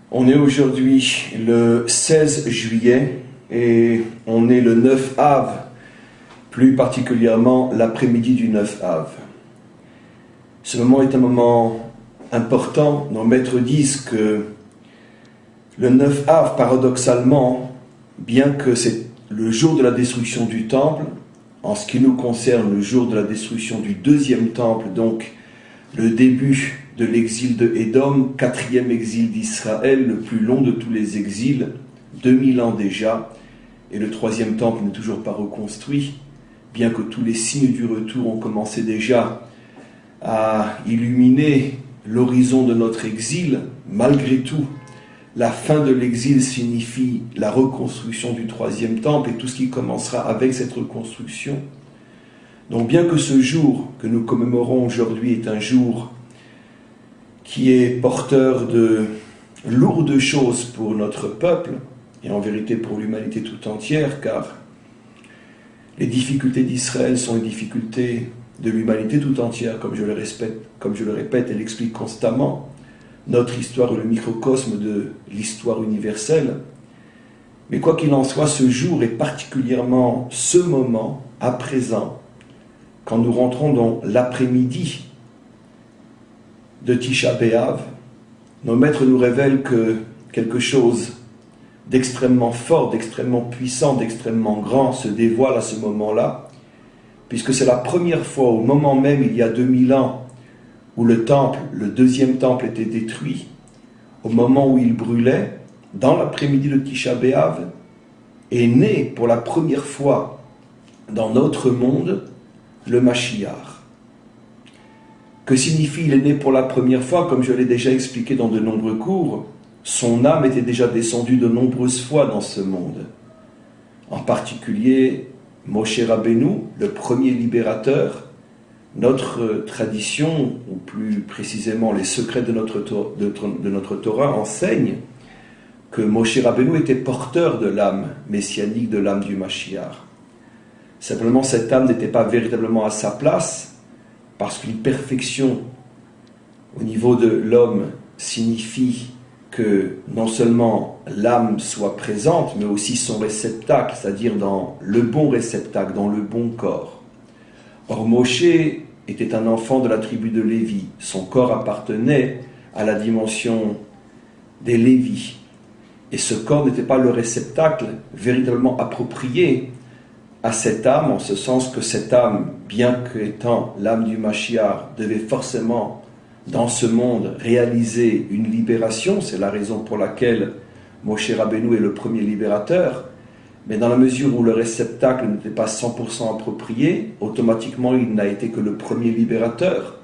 On est aujourd'hui le 16 juillet et on est le 9 Av, plus particulièrement l'après-midi du 9 Av. Ce moment est un moment important. Nos maîtres disent que le 9 Av, paradoxalement, bien que c'est le jour de la destruction du temple, en ce qui nous concerne le jour de la destruction du deuxième temple, donc le début de l'exil de Édom, quatrième exil d'Israël, le plus long de tous les exils, 2000 ans déjà, et le troisième temple n'est toujours pas reconstruit, bien que tous les signes du retour ont commencé déjà à illuminer l'horizon de notre exil. Malgré tout, la fin de l'exil signifie la reconstruction du troisième temple et tout ce qui commencera avec cette reconstruction. Donc bien que ce jour que nous commémorons aujourd'hui est un jour qui est porteur de lourdes choses pour notre peuple, et en vérité pour l'humanité tout entière, car les difficultés d'Israël sont les difficultés de l'humanité tout entière, comme je le répète et l'explique constamment. Notre histoire est le microcosme de l'histoire universelle. Mais quoi qu'il en soit, ce jour est particulièrement ce moment, à présent, quand nous rentrons dans l'après-midi de Tisha B'Av. Nos maîtres nous révèlent que quelque chose d'extrêmement fort, d'extrêmement puissant, d'extrêmement grand se dévoile à ce moment-là, puisque c'est la première fois, au moment même, il y a 2000 ans, où le temple, le deuxième temple était détruit, au moment où il brûlait, dans l'après-midi de Tisha B'Av, est né pour la première fois dans notre monde le Mashiach. Que signifie il est né pour la première fois? Comme je l'ai déjà expliqué dans de nombreux cours, son âme était déjà descendue de nombreuses fois dans ce monde. En particulier, Moshe Rabbeinu, le premier libérateur. Notre tradition, ou plus précisément les secrets de notre Torah, enseignent que Moshe Rabbeinu était porteur de l'âme messianique, de l'âme du Mashiach. Simplement, cette âme n'était pas véritablement à sa place, parce qu'une perfection au niveau de l'homme signifie que non seulement l'âme soit présente, mais aussi son réceptacle, c'est-à-dire dans le bon réceptacle, dans le bon corps. Or, Moshe était un enfant de la tribu de Lévi. Son corps appartenait à la dimension des Lévis. Et ce corps n'était pas le réceptacle véritablement approprié à cette âme, en ce sens que cette âme, bien qu'étant l'âme du Mashiach, devait forcément, dans ce monde, réaliser une libération. C'est la raison pour laquelle Moshe Rabbeinu est le premier libérateur. Mais dans la mesure où le réceptacle n'était pas 100% approprié, automatiquement il n'a été que le premier libérateur,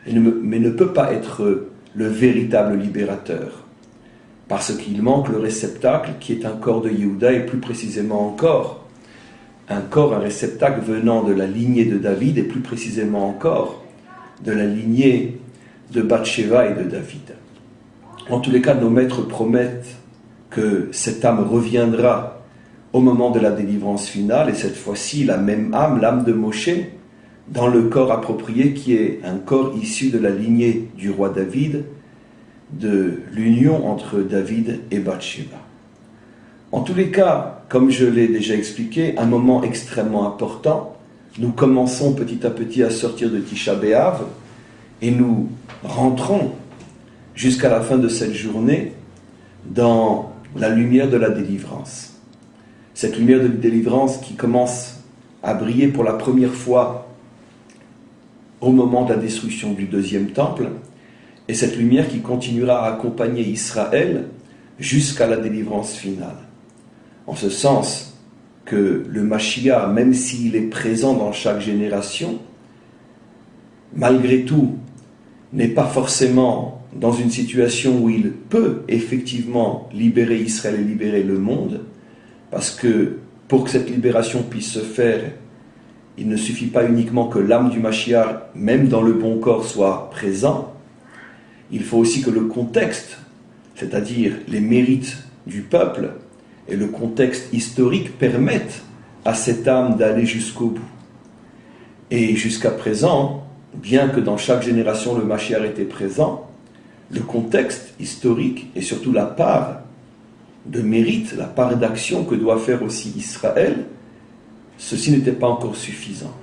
mais ne peut pas être le véritable libérateur. Parce qu'il manque le réceptacle qui est un corps de Yehuda, et plus précisément encore, un réceptacle venant de la lignée de David, et plus précisément encore, de la lignée de Bathsheba et de David. En tous les cas, nos maîtres promettent que cette âme reviendra au moment de la délivrance finale, et cette fois-ci, la même âme, l'âme de Moshe, dans le corps approprié, qui est un corps issu de la lignée du roi David, de l'union entre David et Bathsheba. En tous les cas, comme je l'ai déjà expliqué, un moment extrêmement important. Nous commençons petit à petit à sortir de Tisha B'Av et nous rentrons jusqu'à la fin de cette journée dans la lumière de la délivrance. Cette lumière de délivrance qui commence à briller pour la première fois au moment de la destruction du deuxième temple, et cette lumière qui continuera à accompagner Israël jusqu'à la délivrance finale. En ce sens que le Mashiach, même s'il est présent dans chaque génération, malgré tout, n'est pas forcément dans une situation où il peut effectivement libérer Israël et libérer le monde, parce que pour que cette libération puisse se faire, il ne suffit pas uniquement que l'âme du Mashiach, même dans le bon corps, soit présent. Il faut aussi que le contexte, c'est-à-dire les mérites du peuple et le contexte historique permettent à cette âme d'aller jusqu'au bout. Et jusqu'à présent, bien que dans chaque génération le Mashiach était présent, le contexte historique et surtout la part de mérite, la part d'action que doit faire aussi Israël, ceci n'était pas encore suffisant.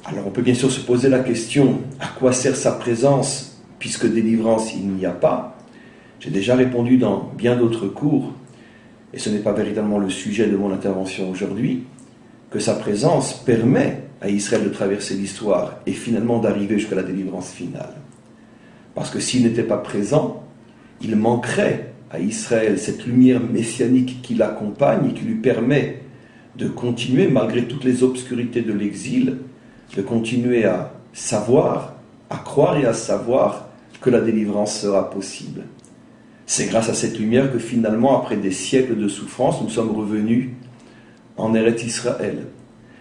Alors on peut bien sûr se poser la question, à quoi sert sa présence puisque délivrance il n'y a pas? J'ai déjà répondu dans bien d'autres cours, et ce n'est pas véritablement le sujet de mon intervention aujourd'hui, que sa présence permet à Israël de traverser l'histoire et finalement d'arriver jusqu'à la délivrance finale. Parce que s'il n'était pas présent, il manquerait à Israël cette lumière messianique qui l'accompagne et qui lui permet de continuer, malgré toutes les obscurités de l'exil, de continuer à savoir, à croire et à savoir que la délivrance sera possible. C'est grâce à cette lumière que finalement, après des siècles de souffrance, nous sommes revenus en Eretz Israël.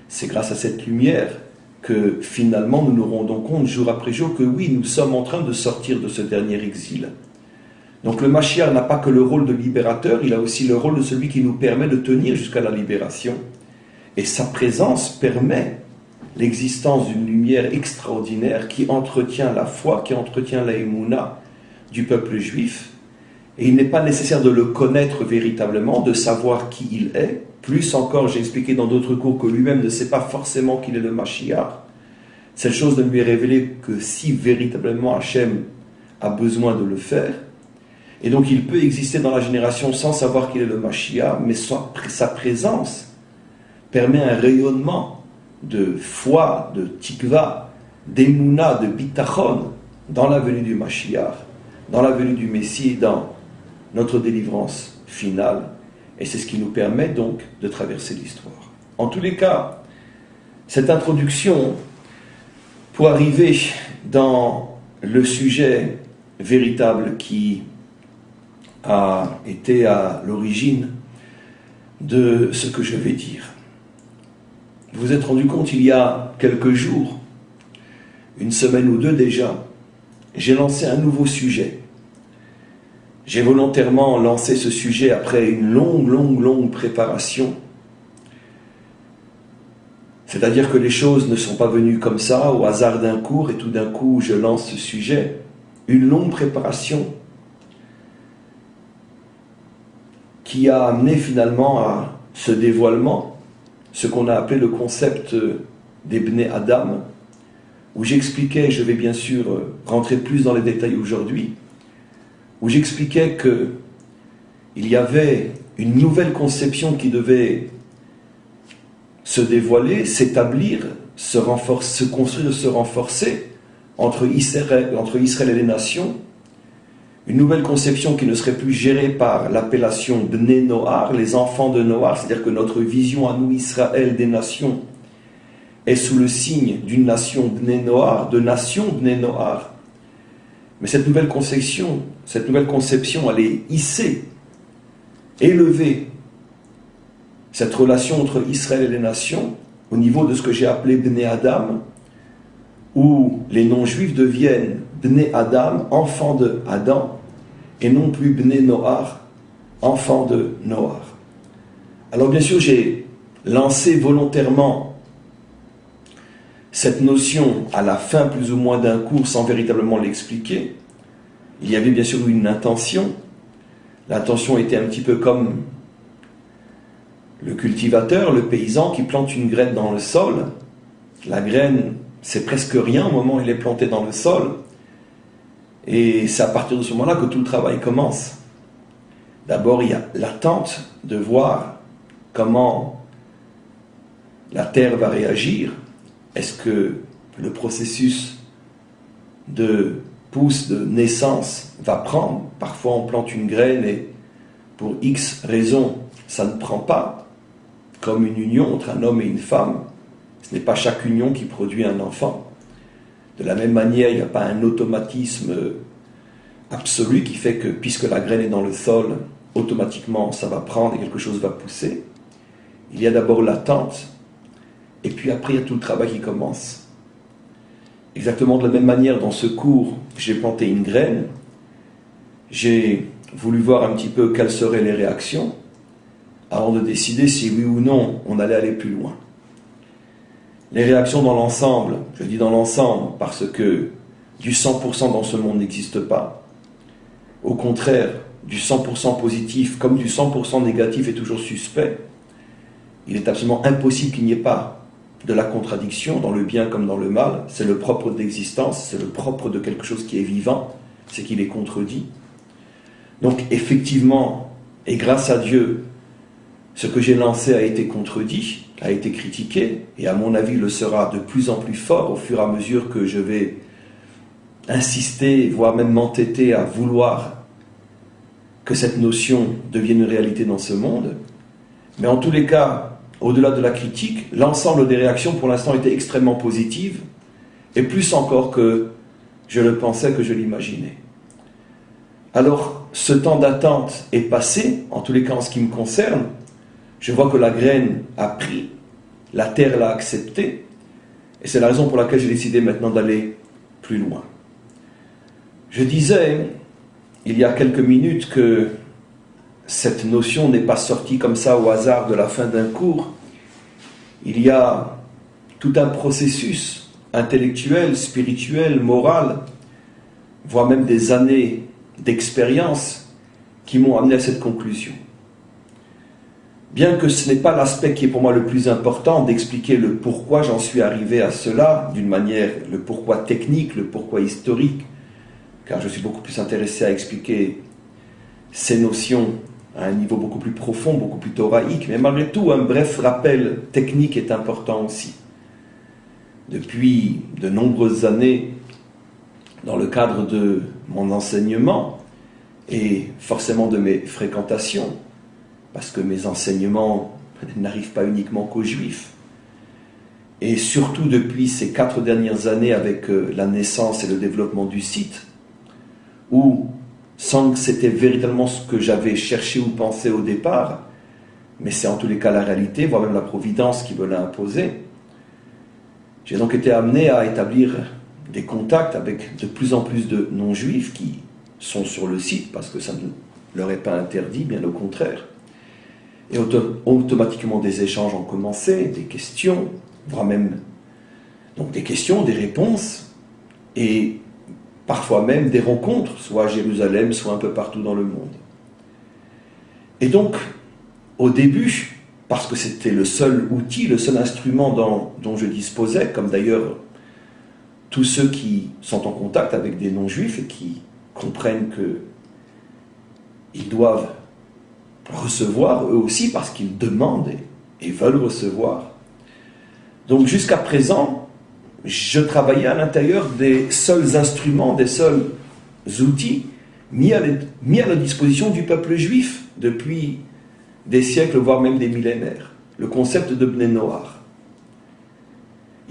C'est grâce à cette lumière que finalement nous nous rendons compte jour après jour que oui, nous sommes en train de sortir de ce dernier exil. Donc le Mashiach n'a pas que le rôle de libérateur, il a aussi le rôle de celui qui nous permet de tenir jusqu'à la libération. Et sa présence permet l'existence d'une lumière extraordinaire qui entretient la foi, qui entretient la émouna du peuple juif. Et il n'est pas nécessaire de le connaître véritablement, de savoir qui il est. Plus encore, j'ai expliqué dans d'autres cours que lui-même ne sait pas forcément qu'il est le Mashiach. Cette chose ne lui est révélée que si véritablement Hachem a besoin de le faire. Et donc il peut exister dans la génération sans savoir qu'il est le Mashiach, mais sa présence permet un rayonnement de foi, de tikva, d'émouna, de bitachon dans la venue du Mashiach, dans la venue du Messie, dans notre délivrance finale. Et c'est ce qui nous permet donc de traverser l'histoire. En tous les cas, cette introduction, pour arriver dans le sujet véritable qui a été à l'origine de ce que je vais dire. Vous vous êtes rendu compte il y a quelques jours, une semaine ou deux déjà, j'ai lancé un nouveau sujet. J'ai volontairement lancé ce sujet après une longue préparation. C'est-à-dire que les choses ne sont pas venues comme ça, au hasard d'un cours, et tout d'un coup je lance ce sujet. Une longue préparation qui a amené finalement à ce dévoilement, ce qu'on a appelé le concept des Bnei Adam, où j'expliquais, je vais bien sûr rentrer plus dans les détails aujourd'hui, où j'expliquais qu'il y avait une nouvelle conception qui devait se dévoiler, s'établir, se construire, se renforcer entre Israël et les nations. Une nouvelle conception qui ne serait plus gérée par l'appellation Bnei Noar, les enfants de Noar, c'est-à-dire que notre vision à nous, Israël, des nations, est sous le signe d'une nation Bnei Noar, de nation Bnei Noar. Mais cette nouvelle conception, elle est hissée, élevée, cette relation entre Israël et les nations, au niveau de ce que j'ai appelé Bnei Adam, où les non-juifs deviennent Bnei Adam, enfants de Adam, et non plus Bnei Noar, enfants de Noar. Alors bien sûr, j'ai lancé volontairement cette notion à la fin plus ou moins d'un cours sans véritablement l'expliquer. Il y avait bien sûr une intention. L'intention était un petit peu comme le cultivateur, le paysan qui plante une graine dans le sol. La graine, c'est presque rien au moment où elle est plantée dans le sol. Et c'est à partir de ce moment-là que tout le travail commence. D'abord, il y a l'attente de voir comment la terre va réagir. Est-ce que le processus de pousse, de naissance va prendre? Parfois on plante une graine et pour X raisons ça ne prend pas, comme une union entre un homme et une femme. Ce n'est pas chaque union qui produit un enfant. De la même manière, il n'y a pas un automatisme absolu qui fait que puisque la graine est dans le sol, automatiquement ça va prendre et quelque chose va pousser. Il y a d'abord l'attente. Et puis après, il y a tout le travail qui commence. Exactement de la même manière, dans ce cours, j'ai planté une graine. J'ai voulu voir un petit peu quelles seraient les réactions avant de décider si oui ou non on allait aller plus loin. Les réactions dans l'ensemble, je dis dans l'ensemble parce que du 100% dans ce monde n'existe pas. Au contraire, du 100% positif comme du 100% négatif est toujours suspect. Il est absolument impossible qu'il n'y ait pas de la contradiction dans le bien comme dans le mal. C'est le propre de l'existence, c'est le propre de quelque chose qui est vivant, c'est qu'il est contredit. Donc effectivement, et grâce à Dieu, ce que j'ai lancé a été contredit, a été critiqué, et à mon avis le sera de plus en plus fort au fur et à mesure que je vais insister, voire même m'entêter à vouloir que cette notion devienne une réalité dans ce monde. Mais en tous les cas, au-delà de la critique, l'ensemble des réactions pour l'instant étaient extrêmement positives, et plus encore que je le pensais, que je l'imaginais. Alors, ce temps d'attente est passé, en tous les cas en ce qui me concerne. Je vois que la graine a pris, la terre l'a accepté, et c'est la raison pour laquelle j'ai décidé maintenant d'aller plus loin. Je disais, il y a quelques minutes, que cette notion n'est pas sortie comme ça au hasard de la fin d'un cours. Il y a tout un processus intellectuel, spirituel, moral, voire même des années d'expérience qui m'ont amené à cette conclusion. Bien que ce n'est pas l'aspect qui est pour moi le plus important d'expliquer le pourquoi j'en suis arrivé à cela, d'une manière, le pourquoi technique, le pourquoi historique, car je suis beaucoup plus intéressé à expliquer ces notions à un niveau beaucoup plus profond, beaucoup plus thoraïque, mais malgré tout, un bref rappel technique est important aussi. Depuis de nombreuses années, dans le cadre de mon enseignement et forcément de mes fréquentations, parce que mes enseignements n'arrivent pas uniquement qu'aux Juifs, et surtout depuis ces 4 dernières années avec la naissance et le développement du site, où, sans que c'était véritablement ce que j'avais cherché ou pensé au départ, mais c'est en tous les cas la réalité, voire même la providence qui me l'a imposé, j'ai donc été amené à établir des contacts avec de plus en plus de non-juifs qui sont sur le site, parce que ça ne leur est pas interdit, bien au contraire. Et automatiquement des échanges ont commencé, des questions, voire même donc des questions, des réponses, et parfois même des rencontres, soit à Jérusalem, soit un peu partout dans le monde. Et donc, au début, parce que c'était le seul outil, le seul instrument dont je disposais, comme d'ailleurs tous ceux qui sont en contact avec des non-juifs et qui comprennent qu'ils doivent recevoir eux aussi parce qu'ils demandent et veulent recevoir. Donc jusqu'à présent, je travaillais à l'intérieur des seuls instruments, des seuls outils mis à la disposition du peuple juif depuis des siècles, voire même des millénaires. Le concept de Bnei Noach.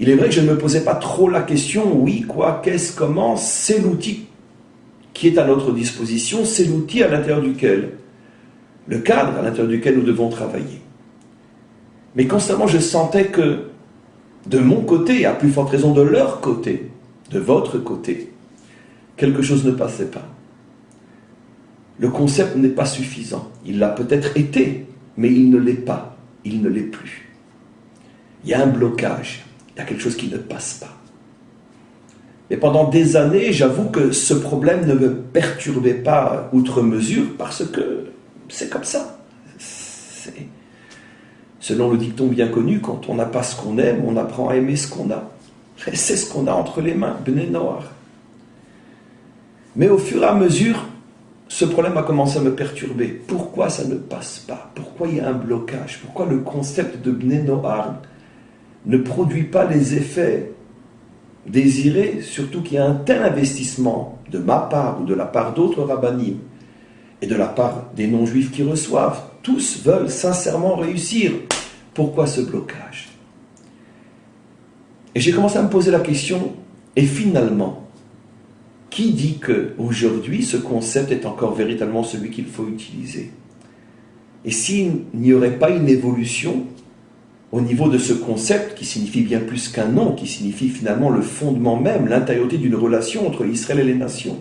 Il est vrai que je ne me posais pas trop la question, oui, quoi, qu'est-ce, comment, c'est l'outil qui est à notre disposition, c'est l'outil à l'intérieur duquel, le cadre à l'intérieur duquel nous devons travailler. Mais constamment, je sentais que, de mon côté, et à plus forte raison de leur côté, de votre côté, quelque chose ne passait pas. Le concept n'est pas suffisant. Il l'a peut-être été, mais il ne l'est pas. Il ne l'est plus. Il y a un blocage. Il y a quelque chose qui ne passe pas. Mais pendant des années, j'avoue que ce problème ne me perturbait pas outre mesure parce que c'est comme ça. Selon le dicton bien connu, quand on n'a pas ce qu'on aime, on apprend à aimer ce qu'on a. Et c'est ce qu'on a entre les mains, Bnei Noach. Mais au fur et à mesure, ce problème a commencé à me perturber. Pourquoi ça ne passe pas? Pourquoi il y a un blocage? Pourquoi le concept de Bnei Noach ne produit pas les effets désirés, surtout qu'il y a un tel investissement de ma part ou de la part d'autres rabbanim et de la part des non-juifs qui reçoivent? Tous veulent sincèrement réussir. Pourquoi ce blocage? Et j'ai commencé à me poser la question, et finalement, qui dit qu'aujourd'hui, ce concept est encore véritablement celui qu'il faut utiliser? Et s'il n'y aurait pas une évolution au niveau de ce concept, qui signifie bien plus qu'un nom, qui signifie finalement le fondement même, l'intériorité d'une relation entre Israël et les nations?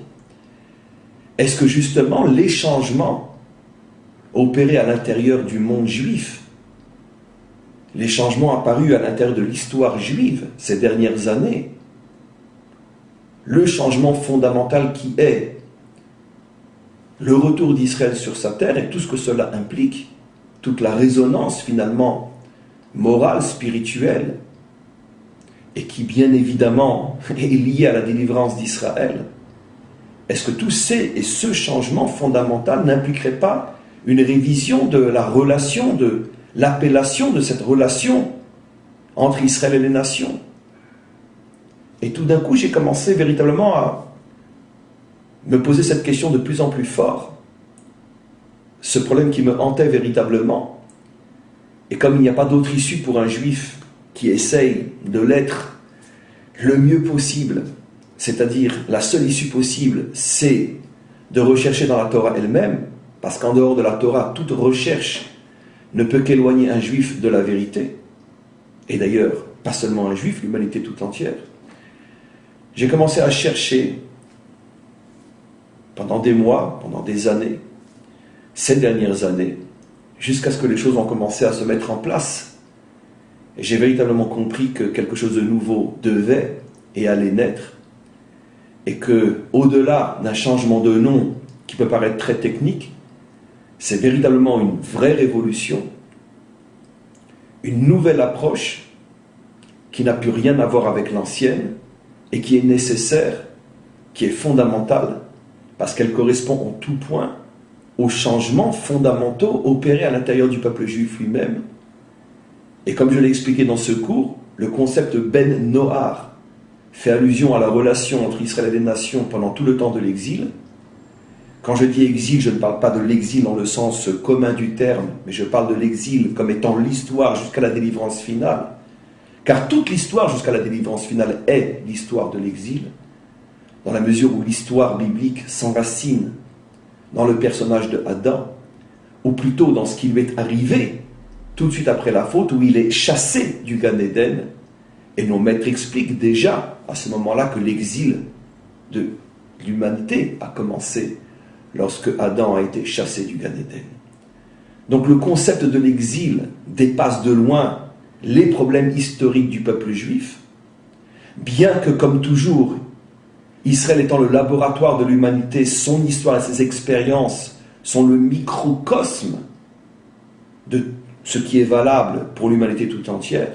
Est-ce que justement les changements opérés à l'intérieur du monde juif, les changements apparus à l'intérieur de l'histoire juive ces dernières années, le changement fondamental qui est le retour d'Israël sur sa terre et tout ce que cela implique, toute la résonance finalement morale, spirituelle, et qui bien évidemment est liée à la délivrance d'Israël, est-ce que tout ce changement fondamental n'impliquerait pas une révision de la relation, de l'appellation de cette relation entre Israël et les nations? Et tout d'un coup, j'ai commencé véritablement à me poser cette question de plus en plus fort. Ce problème qui me hantait véritablement. Et comme il n'y a pas d'autre issue pour un juif qui essaye de l'être le mieux possible, c'est-à-dire la seule issue possible, c'est de rechercher dans la Torah elle-même, parce qu'en dehors de la Torah, toute recherche ne peut qu'éloigner un juif de la vérité. Et d'ailleurs, pas seulement un juif, l'humanité tout entière. J'ai commencé à chercher pendant des mois, pendant des années, ces dernières années, jusqu'à ce que les choses ont commencé à se mettre en place. Et j'ai véritablement compris que quelque chose de nouveau devait et allait naître, et que, au-delà d'un changement de nom qui peut paraître très technique, c'est véritablement une vraie révolution, une nouvelle approche qui n'a plus rien à voir avec l'ancienne et qui est nécessaire, qui est fondamentale, parce qu'elle correspond en tout point aux changements fondamentaux opérés à l'intérieur du peuple juif lui-même. Et comme je l'ai expliqué dans ce cours, le concept Ben Noar fait allusion à la relation entre Israël et les nations pendant tout le temps de l'exil. Quand je dis exil, je ne parle pas de l'exil dans le sens commun du terme, mais je parle de l'exil comme étant l'histoire jusqu'à la délivrance finale. Car toute l'histoire jusqu'à la délivrance finale est l'histoire de l'exil, dans la mesure où l'histoire biblique s'enracine dans le personnage de Adam, ou plutôt dans ce qui lui est arrivé tout de suite après la faute, où il est chassé du Gan Eden. Et nos maîtres expliquent déjà à ce moment-là que l'exil de l'humanité a commencé lorsque Adam a été chassé du Gan Eden. Donc le concept de l'exil dépasse de loin les problèmes historiques du peuple juif, bien que, comme toujours, Israël étant le laboratoire de l'humanité, son histoire et ses expériences sont le microcosme de ce qui est valable pour l'humanité tout entière.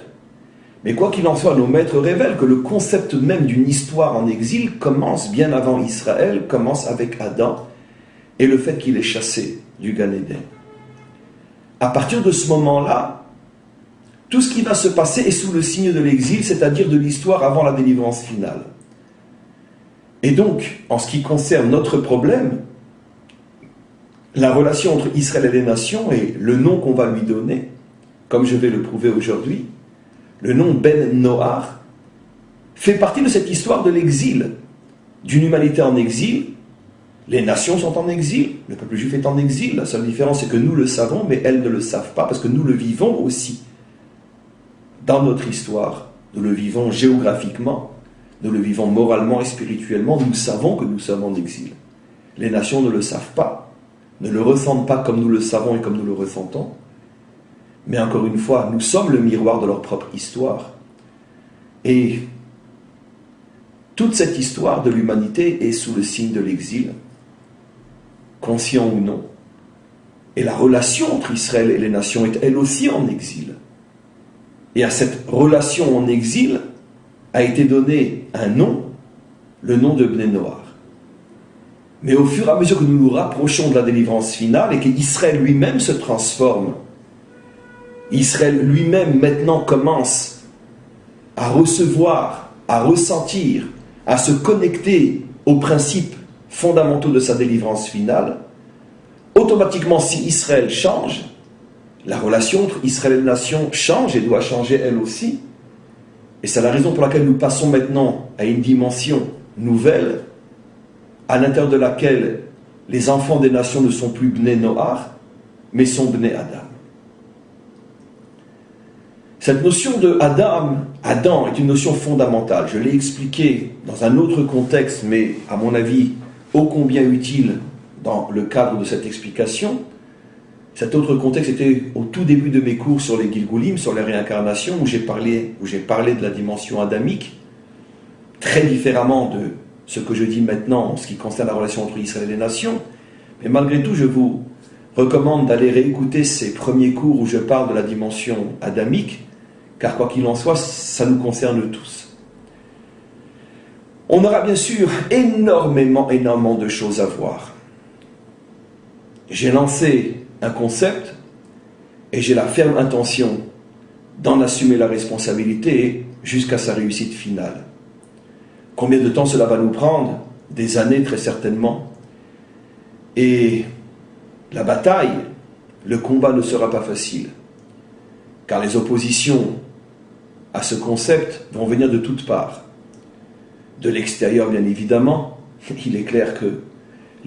Mais quoi qu'il en soit, nos maîtres révèlent que le concept même d'une histoire en exil commence bien avant Israël, commence avec Adam et le fait qu'il est chassé du Gan Eden. À partir de ce moment-là, tout ce qui va se passer est sous le signe de l'exil, c'est-à-dire de l'histoire avant la délivrance finale. Et donc, en ce qui concerne notre problème, la relation entre Israël et les nations et le nom qu'on va lui donner, comme je vais le prouver aujourd'hui, le nom Ben Noar, fait partie de cette histoire de l'exil, d'une humanité en exil. Les nations sont en exil, le peuple juif est en exil. La seule différence, c'est que nous le savons, mais elles ne le savent pas, parce que nous le vivons aussi. Dans notre histoire, nous le vivons géographiquement, nous le vivons moralement et spirituellement, nous savons que nous sommes en exil. Les nations ne le savent pas, ne le ressentent pas comme nous le savons et comme nous le ressentons. Mais encore une fois, nous sommes le miroir de leur propre histoire. Et toute cette histoire de l'humanité est sous le signe de l'exil, conscient ou non. Et la relation entre Israël et les nations est elle aussi en exil. Et à cette relation en exil a été donné un nom, le nom de Bnei Noar. Mais au fur et à mesure que nous nous rapprochons de la délivrance finale et qu'Israël lui-même se transforme, Israël lui-même maintenant commence à recevoir, à ressentir, à se connecter aux principes fondamentaux de sa délivrance finale, automatiquement si Israël change, la relation entre Israël et les nations change et doit changer elle aussi. Et c'est la raison pour laquelle nous passons maintenant à une dimension nouvelle, à l'intérieur de laquelle les enfants des nations ne sont plus Bnei Noar, mais sont Bnei Adam. Cette notion de Adam est une notion fondamentale. Je l'ai expliqué dans un autre contexte, mais à mon avis, ô combien utile dans le cadre de cette explication. Cet autre contexte était au tout début de mes cours sur les Gilgulim, sur les réincarnations, où j'ai parlé de la dimension adamique, très différemment de ce que je dis maintenant en ce qui concerne la relation entre Israël et les nations, mais malgré tout, je vous recommande d'aller réécouter ces premiers cours où je parle de la dimension adamique, car quoi qu'il en soit, ça nous concerne tous. On aura bien sûr énormément de choses à voir. J'ai lancé un concept et j'ai la ferme intention d'en assumer la responsabilité jusqu'à sa réussite finale. Combien de temps cela va nous prendre? Des années très certainement. Et la bataille, le combat ne sera pas facile, car les oppositions à ce concept vont venir de toutes parts. De l'extérieur, bien évidemment, il est clair que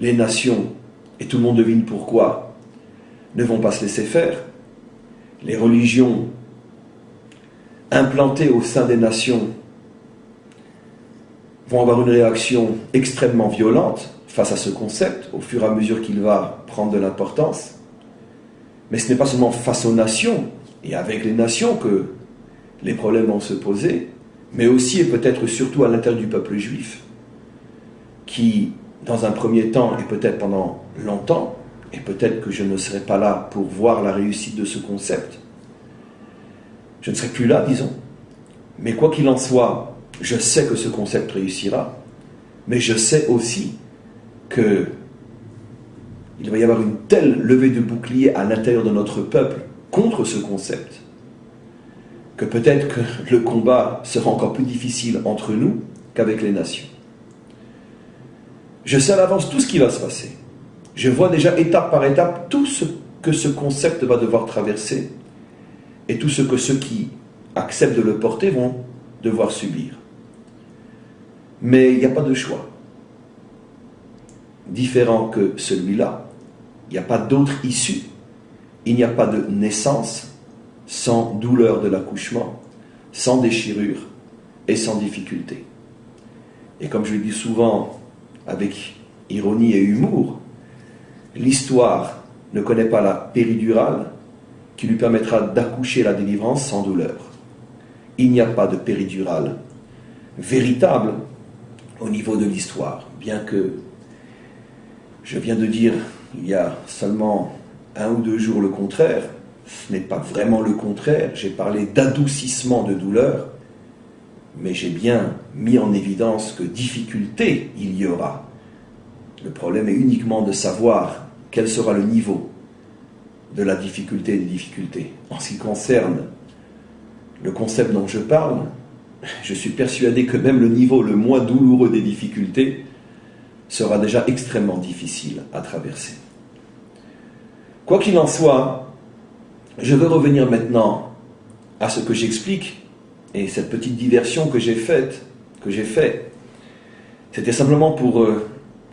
les nations, et tout le monde devine pourquoi, ne vont pas se laisser faire. Les religions implantées au sein des nations vont avoir une réaction extrêmement violente face à ce concept, au fur et à mesure qu'il va prendre de l'importance. Mais ce n'est pas seulement face aux nations, et avec les nations que les problèmes vont se poser, mais aussi et peut-être surtout à l'intérieur du peuple juif, qui, dans un premier temps, et peut-être pendant longtemps, et peut-être que je ne serai pas là pour voir la réussite de ce concept, je ne serai plus là, disons, mais quoi qu'il en soit, je sais que ce concept réussira, mais je sais aussi qu'il va y avoir une telle levée de bouclier à l'intérieur de notre peuple contre ce concept, que peut-être que le combat sera encore plus difficile entre nous qu'avec les nations. Je sais à l'avance tout ce qui va se passer. Je vois déjà étape par étape tout ce que ce concept va devoir traverser et tout ce que ceux qui acceptent de le porter vont devoir subir. Mais il n'y a pas de choix différent que celui-là. Il n'y a pas d'autre issue. Il n'y a pas de naissance sans douleur de l'accouchement, sans déchirure et sans difficulté. Et comme je le dis souvent avec ironie et humour, l'histoire ne connaît pas la péridurale qui lui permettra d'accoucher la délivrance sans douleur. Il n'y a pas de péridurale véritable au niveau de l'histoire, bien que je viens de dire il y a seulement 1 ou 2 jours le contraire. Ce n'est pas vraiment le contraire, j'ai parlé d'adoucissement de douleur, mais j'ai bien mis en évidence que difficulté il y aura. Le problème est uniquement de savoir quel sera le niveau de la difficulté et des difficultés. En ce qui concerne le concept dont je parle, je suis persuadé que même le niveau le moins douloureux des difficultés sera déjà extrêmement difficile à traverser. Quoi qu'il en soit, je veux revenir maintenant à ce que j'explique, et cette petite diversion que j'ai faite, c'était simplement pour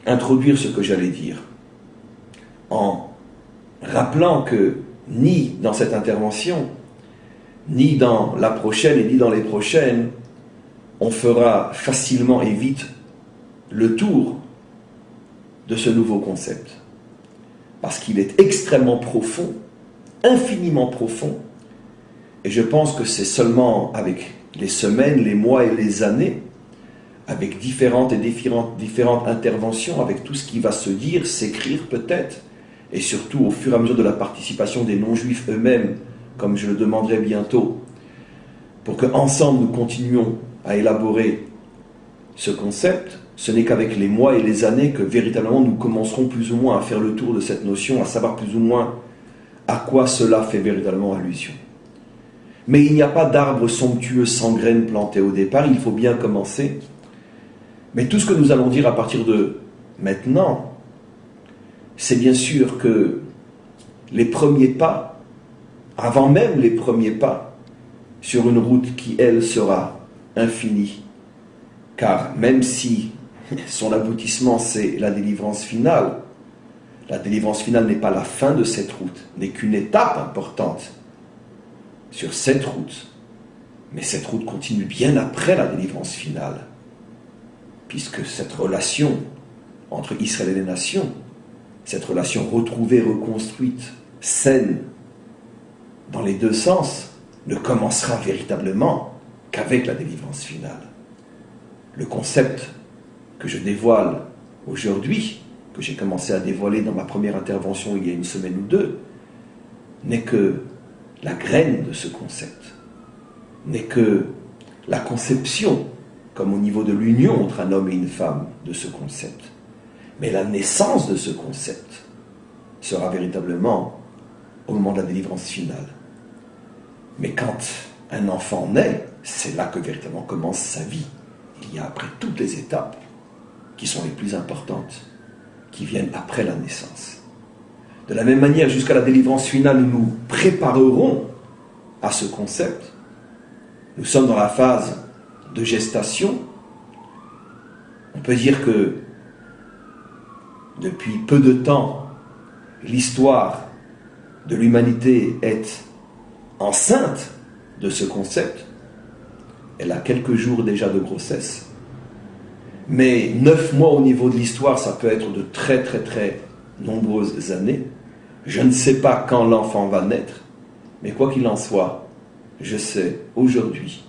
introduire ce que j'allais dire, en rappelant que ni dans cette intervention, ni dans la prochaine et ni dans les prochaines, on fera facilement et vite le tour de ce nouveau concept. Parce qu'il est extrêmement profond, infiniment profond, et je pense que c'est seulement avec les semaines, les mois et les années, avec différentes interventions, avec tout ce qui va se dire, s'écrire peut-être, et surtout au fur et à mesure de la participation des non-juifs eux-mêmes, comme je le demanderai bientôt, pour qu'ensemble nous continuions à élaborer ce concept. Ce n'est qu'avec les mois et les années que véritablement nous commencerons plus ou moins à faire le tour de cette notion, à savoir plus ou moins à quoi cela fait véritablement allusion. Mais il n'y a pas d'arbre somptueux sans graines plantées au départ, il faut bien commencer. Mais tout ce que nous allons dire à partir de maintenant, c'est bien sûr que les premiers pas, avant même les premiers pas, sur une route qui, elle, sera infinie. Car même si son aboutissement, c'est la délivrance finale, la délivrance finale n'est pas la fin de cette route, n'est qu'une étape importante sur cette route. Mais cette route continue bien après la délivrance finale, puisque cette relation entre Israël et les nations, cette relation retrouvée, reconstruite, saine, dans les deux sens, ne commencera véritablement qu'avec la délivrance finale. Le concept que je dévoile aujourd'hui, que j'ai commencé à dévoiler dans ma première intervention il y a une semaine ou deux, n'est que la graine de ce concept, n'est que la conception, comme au niveau de l'union entre un homme et une femme, de ce concept. Mais la naissance de ce concept sera véritablement au moment de la délivrance finale. Mais quand un enfant naît, c'est là que véritablement commence sa vie. Il y a après toutes les étapes qui sont les plus importantes, qui viennent après la naissance. De la même manière, jusqu'à la délivrance finale, nous nous préparerons à ce concept. Nous sommes dans la phase de gestation. On peut dire que depuis peu de temps, l'histoire de l'humanité est enceinte de ce concept. Elle a quelques jours déjà de grossesse. Mais 9 mois au niveau de l'histoire, ça peut être de très très très nombreuses années. Je ne sais pas quand l'enfant va naître, mais quoi qu'il en soit, je sais aujourd'hui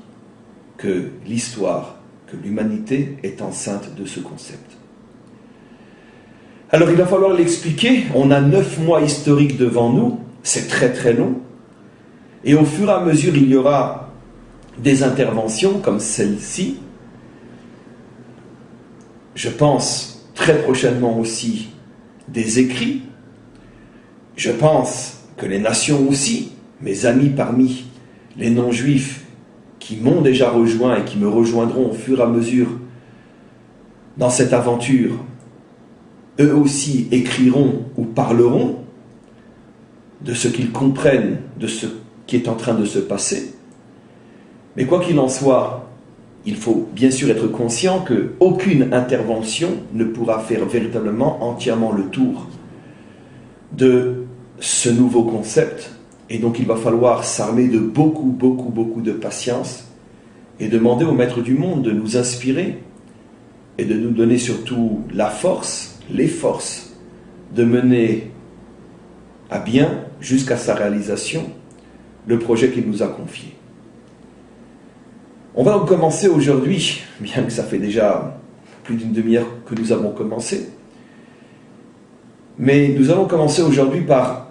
que l'histoire, que l'humanité est enceinte de ce concept. Alors il va falloir l'expliquer. On a 9 mois historiques devant nous, c'est très très long. Et au fur et à mesure, il y aura des interventions comme celle-ci. Je pense très prochainement aussi des écrits. Je pense que les nations aussi, mes amis parmi les non-juifs qui m'ont déjà rejoint et qui me rejoindront au fur et à mesure dans cette aventure, eux aussi écriront ou parleront de ce qu'ils comprennent, de ce qui est en train de se passer. Mais quoi qu'il en soit, il faut bien sûr être conscient qu'aucune intervention ne pourra faire véritablement entièrement le tour de ce nouveau concept. Et donc il va falloir s'armer de beaucoup de patience et demander au Maître du monde de nous inspirer et de nous donner surtout la force, les forces de mener à bien, jusqu'à sa réalisation, le projet qu'il nous a confié. On va donc commencer aujourd'hui, bien que ça fait déjà plus d'une demi-heure que nous avons commencé, mais nous allons commencer aujourd'hui par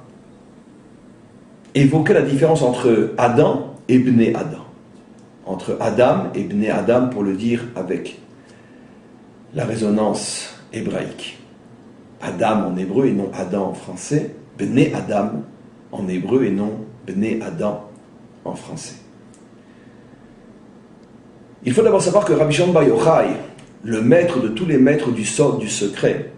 évoquer la différence entre Adam et Bné Adam. Entre Adam et Bné Adam, pour le dire avec la résonance hébraïque. Adam en hébreu et non Adam en français, Bné Adam en hébreu et non Bné Adam en français. Il faut d'abord savoir que Rabbi Shimon Bar Yochai, le maître de tous les maîtres du sod du secret,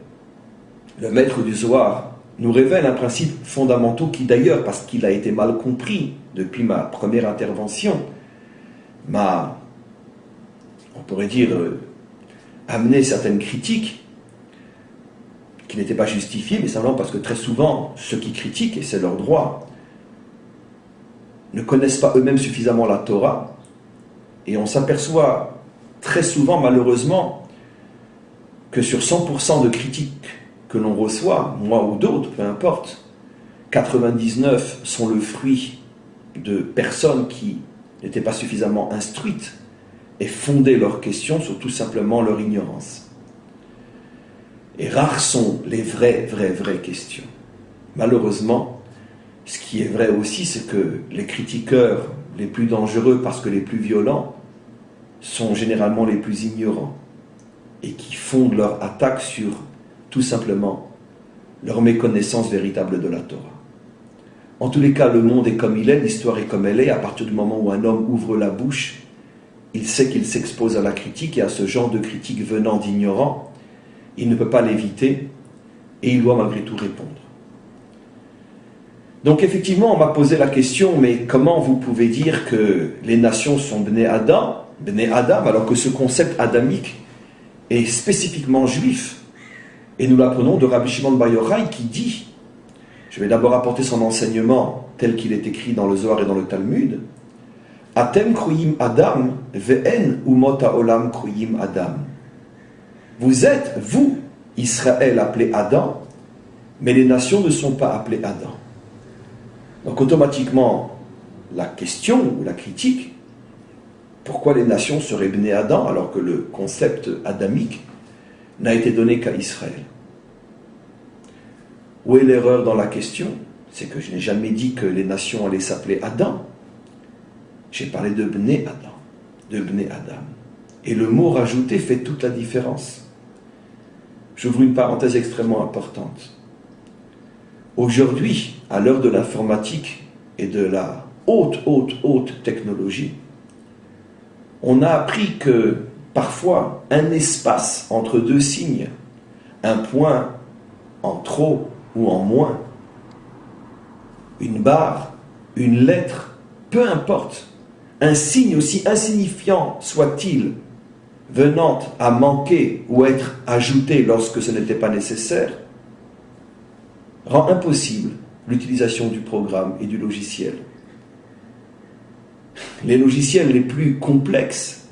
le maître du Zohar, nous révèle un principe fondamental qui d'ailleurs, parce qu'il a été mal compris depuis ma première intervention, m'a, on pourrait dire, amené certaines critiques qui n'étaient pas justifiées, mais simplement parce que très souvent, ceux qui critiquent, et c'est leur droit, ne connaissent pas eux-mêmes suffisamment la Torah, et on s'aperçoit très souvent, malheureusement, que sur 100% de critiques que l'on reçoit, moi ou d'autres, peu importe, 99 sont le fruit de personnes qui n'étaient pas suffisamment instruites et fondaient leurs questions sur tout simplement leur ignorance. Et rares sont les vraies questions. Malheureusement, ce qui est vrai aussi, c'est que les critiqueurs les plus dangereux, parce que les plus violents, sont généralement les plus ignorants et qui fondent leur attaque sur tout simplement leur méconnaissance véritable de la Torah. En tous les cas, le monde est comme il est, l'histoire est comme elle est. À partir du moment où un homme ouvre la bouche, il sait qu'il s'expose à la critique et à ce genre de critique venant d'ignorants. Il ne peut pas l'éviter et il doit malgré tout répondre. Donc effectivement, on m'a posé la question, mais comment vous pouvez dire que les nations sont Bné Adam, alors que ce concept adamique est spécifiquement juif? Et nous l'apprenons de Rabbi Shimon Bar Yochai qui dit, je vais d'abord apporter son enseignement tel qu'il est écrit dans le Zohar et dans le Talmud, Atem kruyim Adam, ve'en umot ha'olam kruyim Adam. Vous êtes, vous, Israël, appelé Adam, mais les nations ne sont pas appelées Adam. Donc automatiquement, la question ou la critique, pourquoi les nations seraient Bné Adam alors que le concept adamique n'a été donné qu'à Israël. Où est l'erreur dans la question? C'est que je n'ai jamais dit que les nations allaient s'appeler Adam. J'ai parlé de Bnei Adam, de Bnei Adam. Et le mot rajouté fait toute la différence. J'ouvre une parenthèse extrêmement importante. Aujourd'hui, à l'heure de l'informatique et de la haute technologie, on a appris que parfois un espace entre deux signes, un point en trop ou en moins, une barre, une lettre, peu importe, un signe aussi insignifiant soit-il, venant à manquer ou être ajouté lorsque ce n'était pas nécessaire, rend impossible l'utilisation du programme et du logiciel. Les logiciels les plus complexes,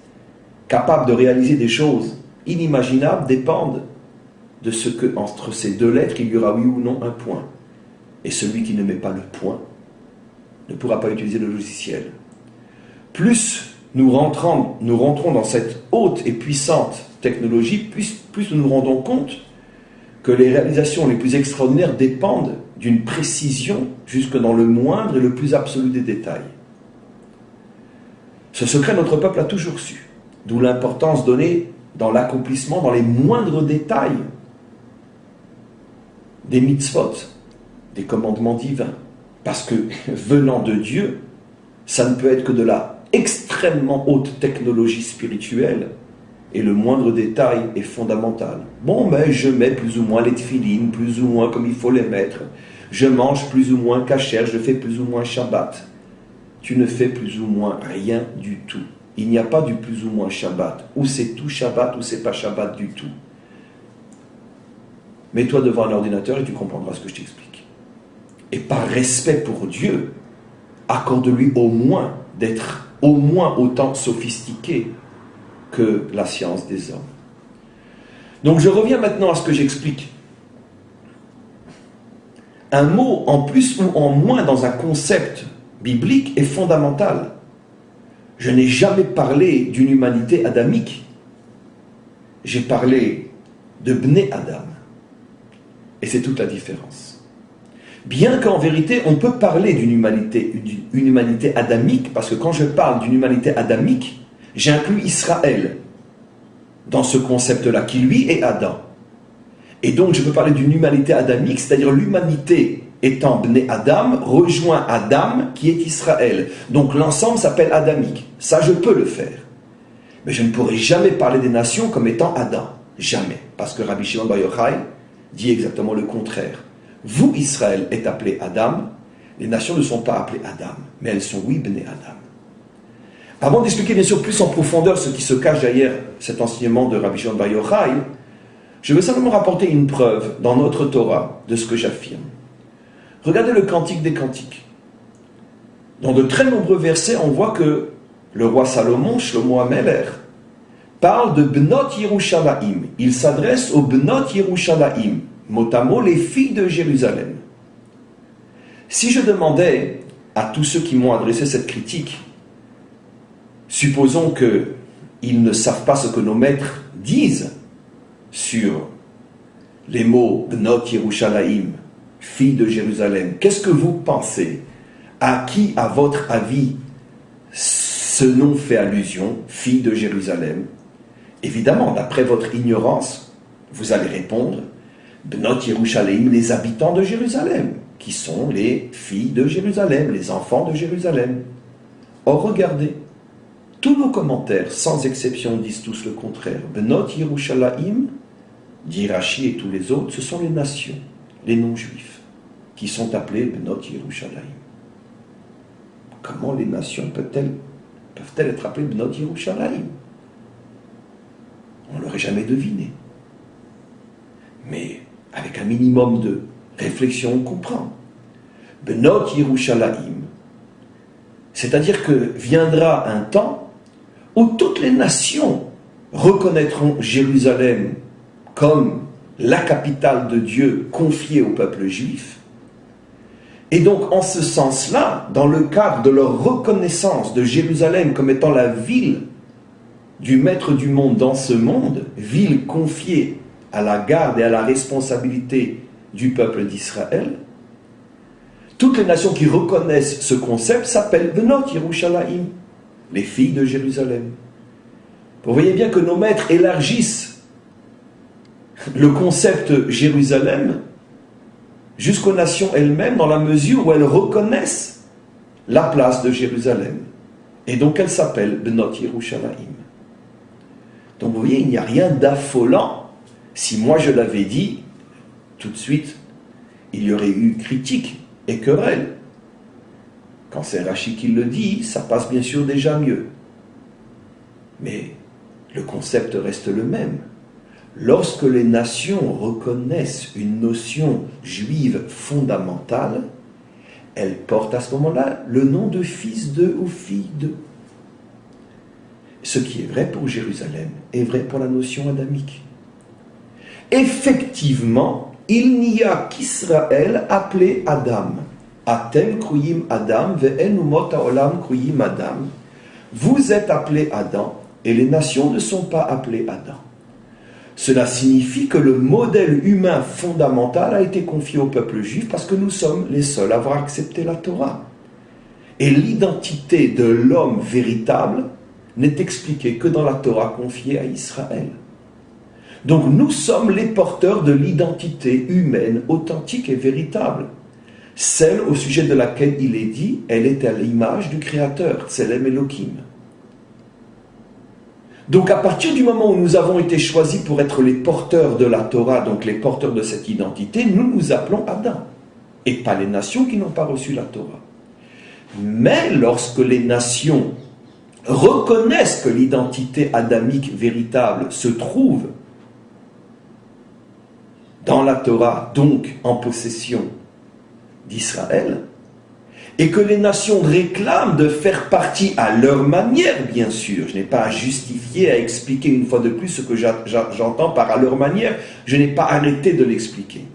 capables de réaliser des choses inimaginables, dépendent de ce que, entre ces deux lettres, il y aura oui ou non un point. Et celui qui ne met pas le point ne pourra pas utiliser le logiciel. Plus nous rentrons dans cette haute et puissante technologie, plus nous nous rendons compte que les réalisations les plus extraordinaires dépendent d'une précision jusque dans le moindre et le plus absolu des détails. Ce secret, notre peuple a toujours su, d'où l'importance donnée dans l'accomplissement, dans les moindres détails des mitzvot, des commandements divins. Parce que, venant de Dieu, ça ne peut être que de la extrêmement haute technologie spirituelle, et le moindre détail est fondamental. Bon, mais je mets plus ou moins les tefilines, plus ou moins comme il faut les mettre. Je mange plus ou moins kasher, je fais plus ou moins Shabbat. Tu ne fais plus ou moins rien du tout. Il n'y a pas du plus ou moins Shabbat. Ou c'est tout Shabbat, ou c'est pas Shabbat du tout. Mets-toi devant un ordinateur et tu comprendras ce que je t'explique. Et par respect pour Dieu, accorde-lui au moins d'être au moins autant sophistiqué que la science des hommes. Donc je reviens maintenant à ce que j'explique. Un mot en plus ou en moins dans un concept biblique est fondamental. Je n'ai jamais parlé d'une humanité adamique. J'ai parlé de Bnei Adam. Et c'est toute la différence. Bien qu'en vérité, on peut parler d'une humanité adamique, parce que quand je parle d'une humanité adamique, j'inclus Israël dans ce concept-là, qui lui est Adam. Et donc je peux parler d'une humanité adamique, c'est-à-dire l'humanité étant Bnei Adam, rejoint Adam qui est Israël. Donc l'ensemble s'appelle adamique. Ça, je peux le faire. Mais je ne pourrai jamais parler des nations comme étant Adam. Jamais. Parce que Rabbi Shimon Bar Yochai dit exactement le contraire. Vous, Israël, êtes appelé Adam. Les nations ne sont pas appelées Adam, mais elles sont, oui, Bnei Adam. Avant d'expliquer bien sûr plus en profondeur ce qui se cache derrière cet enseignement de Rabbi Shimon Bar Yochai, je veux simplement rapporter une preuve dans notre Torah de ce que j'affirme. Regardez le Cantique des Cantiques. Dans de très nombreux versets, on voit que le roi Salomon, Shlomo HaMelech, parle de Bnot Yerushalayim. Il s'adresse aux Bnot Yerushalayim, mot à mot les filles de Jérusalem. Si je demandais à tous ceux qui m'ont adressé cette critique, supposons qu'ils ne savent pas ce que nos maîtres disent sur les mots Bnot Yerushalayim, filles de Jérusalem, qu'est-ce que vous pensez? À qui, à votre avis, ce nom fait allusion, filles de Jérusalem? Évidemment, d'après votre ignorance, vous allez répondre Bnot Yerushalayim, les habitants de Jérusalem, qui sont les filles de Jérusalem, les enfants de Jérusalem. Or, regardez, tous nos commentaires, sans exception, disent tous le contraire. Bnot Yerushalayim, dit Rashi et tous les autres, ce sont les nations, les non-juifs, qui sont appelés Bnot Yerushalayim. Comment les nations peuvent-elles être appelées Bnot Yerushalayim? On ne l'aurait jamais deviné. Mais avec un minimum de réflexion, on comprend. Bnot Yerushalayim, c'est-à-dire que viendra un temps où toutes les nations reconnaîtront Jérusalem comme la capitale de Dieu confiée au peuple juif. Et donc, en ce sens-là, dans le cadre de leur reconnaissance de Jérusalem comme étant la ville du maître du monde dans ce monde, ville confiée à la garde et à la responsabilité du peuple d'Israël, toutes les nations qui reconnaissent ce concept s'appellent Benot Yerushalayim, les filles de Jérusalem. Vous voyez bien que nos maîtres élargissent le concept Jérusalem jusqu'aux nations elles-mêmes dans la mesure où elles reconnaissent la place de Jérusalem. Et donc elles s'appellent Benot Yerushalayim. Donc vous voyez, il n'y a rien d'affolant. Si moi je l'avais dit, tout de suite, il y aurait eu critique et querelle. Quand c'est Rachi qui le dit, ça passe bien sûr déjà mieux. Mais le concept reste le même. Lorsque les nations reconnaissent une notion juive fondamentale, elles portent à ce moment-là le nom de fils d'eux ou fille d'eux. Ce qui est vrai pour Jérusalem est vrai pour la notion adamique. Effectivement, il n'y a qu'Israël appelé Adam. Atem kruyim Adam ve'en umot ha'olam kruyim Adam. Vous êtes appelés Adam et les nations ne sont pas appelées Adam. Cela signifie que le modèle humain fondamental a été confié au peuple juif parce que nous sommes les seuls à avoir accepté la Torah. Et l'identité de l'homme véritable n'est expliquée que dans la Torah confiée à Israël. Donc nous sommes les porteurs de l'identité humaine authentique et véritable. Celle au sujet de laquelle il est dit, elle est à l'image du Créateur, Tselem Elohim. Donc à partir du moment où nous avons été choisis pour être les porteurs de la Torah, donc les porteurs de cette identité, nous nous appelons Adam, et pas les nations qui n'ont pas reçu la Torah. Mais lorsque les nations reconnaissent que l'identité adamique véritable se trouve dans la Torah, donc en possession d'Israël, et que les nations réclament de faire partie à leur manière, bien sûr. Je n'ai pas à justifier, à expliquer une fois de plus ce que j'entends par à leur manière. Je n'ai pas arrêté de l'expliquer.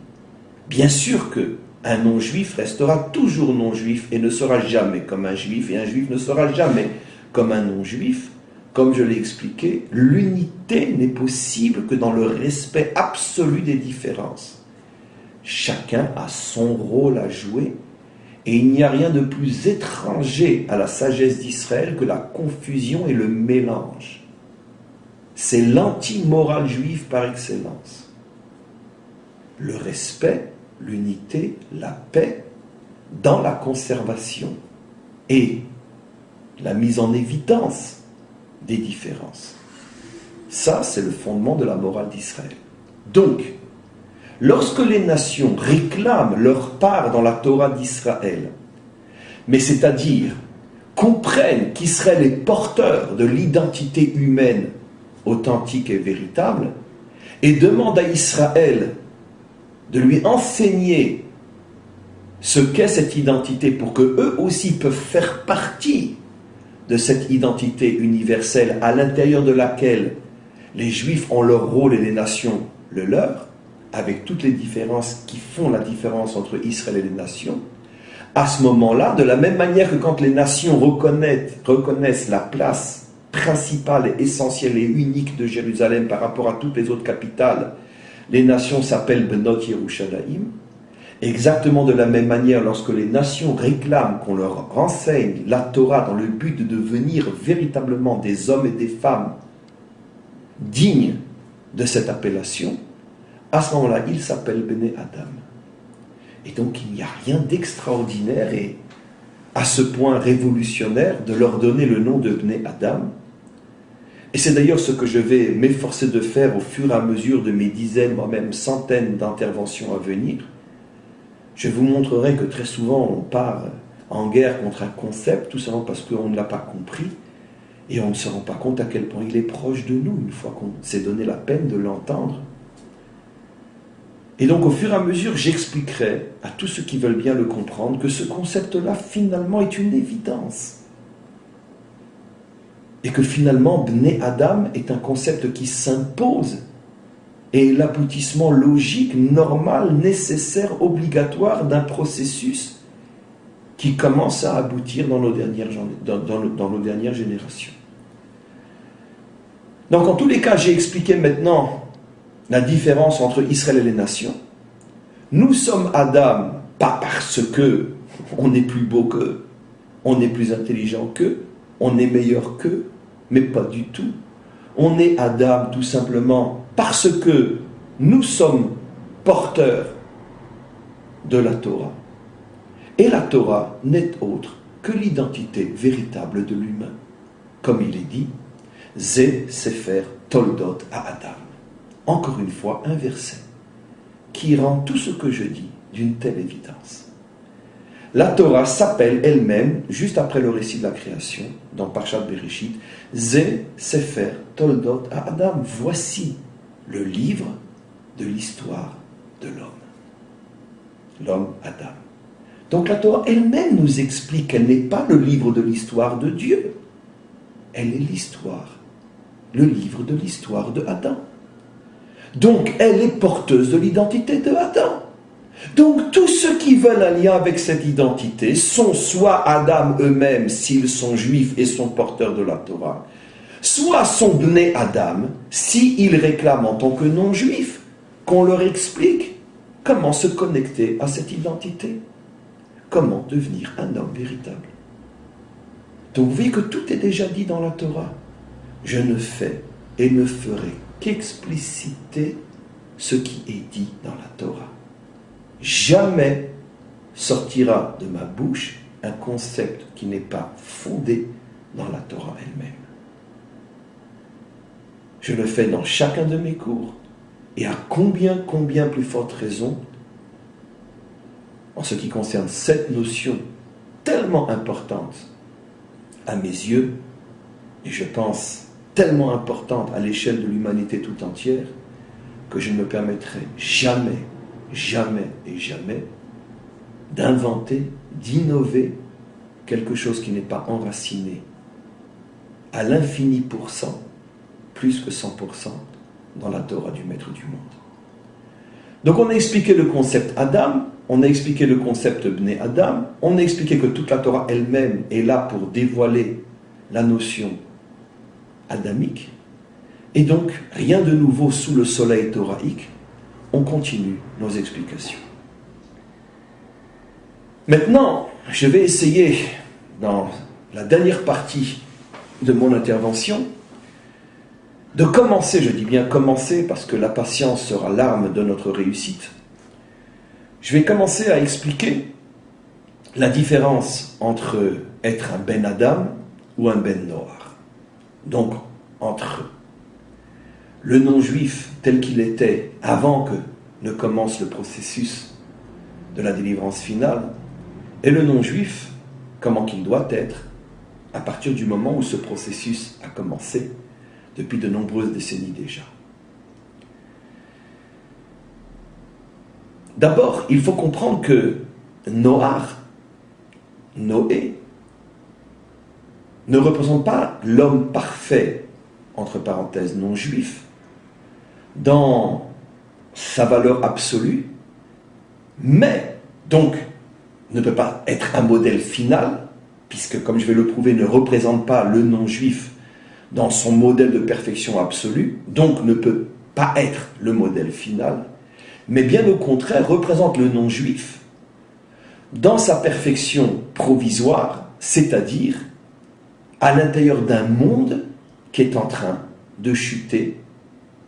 Bien sûr qu'un non-juif restera toujours non-juif et ne sera jamais comme un juif, et un juif ne sera jamais comme un non-juif. Comme je l'ai expliqué, l'unité n'est possible que dans le respect absolu des différences. Chacun a son rôle à jouer. Et il n'y a rien de plus étranger à la sagesse d'Israël que la confusion et le mélange. C'est l'anti-morale juive par excellence. Le respect, l'unité, la paix dans la conservation et la mise en évidence des différences. Ça, c'est le fondement de la morale d'Israël. Donc, lorsque les nations réclament leur part dans la Torah d'Israël, mais c'est-à-dire comprennent qu'Israël est porteur de l'identité humaine authentique et véritable, et demandent à Israël de lui enseigner ce qu'est cette identité pour qu'eux aussi peuvent faire partie de cette identité universelle à l'intérieur de laquelle les Juifs ont leur rôle et les nations le leur, avec toutes les différences qui font la différence entre Israël et les nations, à ce moment-là, de la même manière que quand les nations reconnaissent la place principale et essentielle et unique de Jérusalem par rapport à toutes les autres capitales, les nations s'appellent Benot Yerushalayim. Exactement de la même manière, lorsque les nations réclament qu'on leur renseigne la Torah dans le but de devenir véritablement des hommes et des femmes dignes de cette appellation, à ce moment-là, ils s'appellent Bnei Adam. Et donc, il n'y a rien d'extraordinaire et à ce point révolutionnaire de leur donner le nom de Bnei Adam. Et c'est d'ailleurs ce que je vais m'efforcer de faire au fur et à mesure de mes dizaines, voire même centaines d'interventions à venir. Je vous montrerai que très souvent, on part en guerre contre un concept, tout simplement parce qu'on ne l'a pas compris, et on ne se rend pas compte à quel point il est proche de nous, une fois qu'on s'est donné la peine de l'entendre. Et donc, au fur et à mesure, j'expliquerai à tous ceux qui veulent bien le comprendre que ce concept-là, finalement, est une évidence. Et que finalement, Bnei Adam est un concept qui s'impose et l'aboutissement logique, normal, nécessaire, obligatoire d'un processus qui commence à aboutir dans nos dernières générations. Donc, en tous les cas, j'ai expliqué maintenant la différence entre Israël et les nations. Nous sommes Adam, pas parce que on est plus beau qu'eux, on est plus intelligent qu'eux, on est meilleur qu'eux, mais pas du tout. On est Adam tout simplement parce que nous sommes porteurs de la Torah. Et la Torah n'est autre que l'identité véritable de l'humain. Comme il est dit, Zé Sefer Toldot à Adam. Encore une fois, un verset qui rend tout ce que je dis d'une telle évidence. La Torah s'appelle elle-même, juste après le récit de la création, dans Parshat Bereshit, Zé Sefer Toldot à Adam. Voici le livre de l'histoire de l'homme. L'homme Adam. Donc la Torah elle-même nous explique qu'elle n'est pas le livre de l'histoire de Dieu. Elle est l'histoire, le livre de l'histoire de Adam. Donc elle est porteuse de l'identité de Adam. Donc tous ceux qui veulent un lien avec cette identité sont soit Adam eux-mêmes s'ils sont juifs et sont porteurs de la Torah, soit sont Bnei Adam s'ils réclament en tant que non-juifs qu'on leur explique comment se connecter à cette identité, comment devenir un homme véritable. Donc vous voyez que tout est déjà dit dans la Torah. Je ne fais et ne ferai qu'expliciter ce qui est dit dans la Torah. Jamais sortira de ma bouche un concept qui n'est pas fondé dans la Torah elle-même. Je le fais dans chacun de mes cours, et à combien plus forte raison en ce qui concerne cette notion tellement importante à mes yeux, et je pense tellement importante à l'échelle de l'humanité tout entière, que je ne me permettrai jamais d'inventer, d'innover quelque chose qui n'est pas enraciné à l'infini %, plus que 100%, dans la Torah du Maître du monde. Donc on a expliqué le concept Adam, on a expliqué le concept Bnei Adam, on a expliqué que toute la Torah elle-même est là pour dévoiler la notion adamique, et donc rien de nouveau sous le soleil thoraïque. On continue nos explications. Maintenant, je vais essayer, dans la dernière partie de mon intervention, de commencer, je dis bien commencer parce que la patience sera l'arme de notre réussite. Je vais commencer à expliquer la différence entre être un Ben Adam ou un Ben Noach. Donc, entre le non-juif tel qu'il était avant que ne commence le processus de la délivrance finale, et le non-juif, comment qu'il doit être, à partir du moment où ce processus a commencé, depuis de nombreuses décennies déjà. D'abord, il faut comprendre que Noé, ne représente pas l'homme parfait, entre parenthèses non-juif, dans sa valeur absolue, mais donc ne peut pas être un modèle final, puisque, comme je vais le prouver, ne représente pas le non-juif dans son modèle de perfection absolue, donc ne peut pas être le modèle final, mais bien au contraire représente le non-juif dans sa perfection provisoire, c'est-à-dire à l'intérieur d'un monde qui est en train de chuter,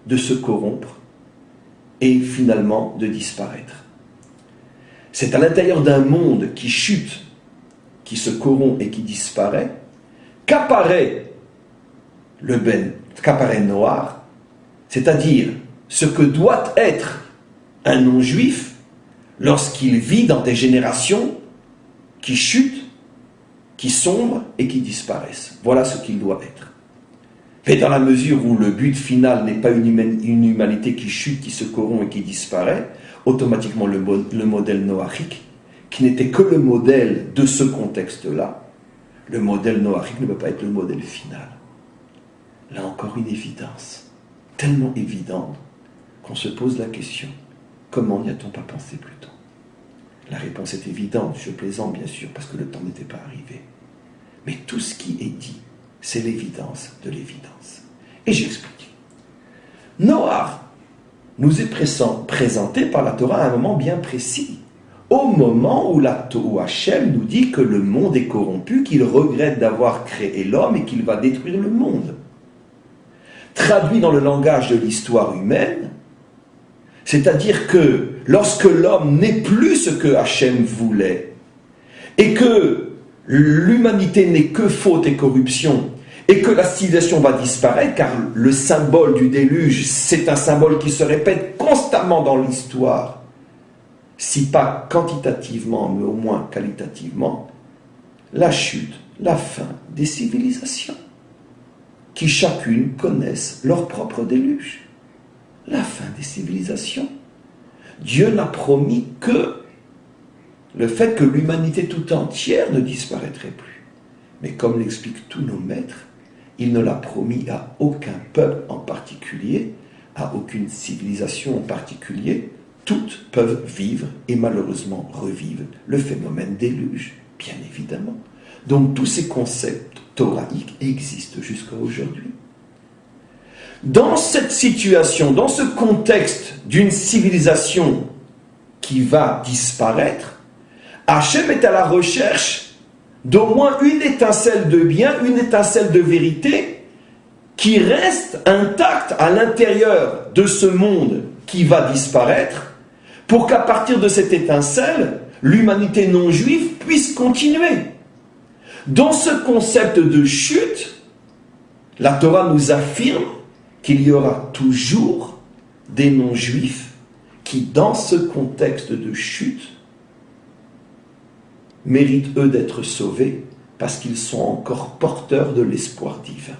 de se corrompre et finalement de disparaître. C'est à l'intérieur d'un monde qui chute, qui se corrompt et qui disparaît, qu'apparaît Noir, c'est-à-dire ce que doit être un non-juif lorsqu'il vit dans des générations qui chutent, qui sombrent et qui disparaissent. Voilà ce qu'il doit être. Et dans la mesure où le but final n'est pas une humanité qui chute, qui se corrompt et qui disparaît, automatiquement le modèle noachique, qui n'était que le modèle de ce contexte-là, le modèle noachique ne peut pas être le modèle final. Là encore une évidence, tellement évidente qu'on se pose la question, comment n'y a-t-on pas pensé plus tôt? La réponse est évidente, je plaisante bien sûr, parce que le temps n'était pas arrivé. Mais tout ce qui est dit, c'est l'évidence de l'évidence. Et j'explique. Noah nous est présenté par la Torah à un moment bien précis. Au moment où Hachem nous dit que le monde est corrompu, qu'il regrette d'avoir créé l'homme et qu'il va détruire le monde. Traduit dans le langage de l'histoire humaine, c'est-à-dire que lorsque l'homme n'est plus ce que Hachem voulait, et que l'humanité n'est que faute et corruption, et que la civilisation va disparaître, car le symbole du déluge, c'est un symbole qui se répète constamment dans l'histoire, si pas quantitativement, mais au moins qualitativement, la chute, la fin des civilisations, qui chacune connaissent leur propre déluge. La fin des civilisations. Dieu n'a promis que le fait que l'humanité tout entière ne disparaîtrait plus. Mais comme l'expliquent tous nos maîtres, il ne l'a promis à aucun peuple en particulier, à aucune civilisation en particulier. Toutes peuvent vivre et malheureusement revivre le phénomène déluge, bien évidemment. Donc tous ces concepts thoraïques existent jusqu'à aujourd'hui. Dans cette situation, dans ce contexte d'une civilisation qui va disparaître, Hachem est à la recherche d'au moins une étincelle de bien, une étincelle de vérité qui reste intacte à l'intérieur de ce monde qui va disparaître, pour qu'à partir de cette étincelle, l'humanité non juive puisse continuer. Dans ce concept de chute, la Torah nous affirme qu'il y aura toujours des non-juifs qui, dans ce contexte de chute, méritent eux d'être sauvés parce qu'ils sont encore porteurs de l'espoir divin.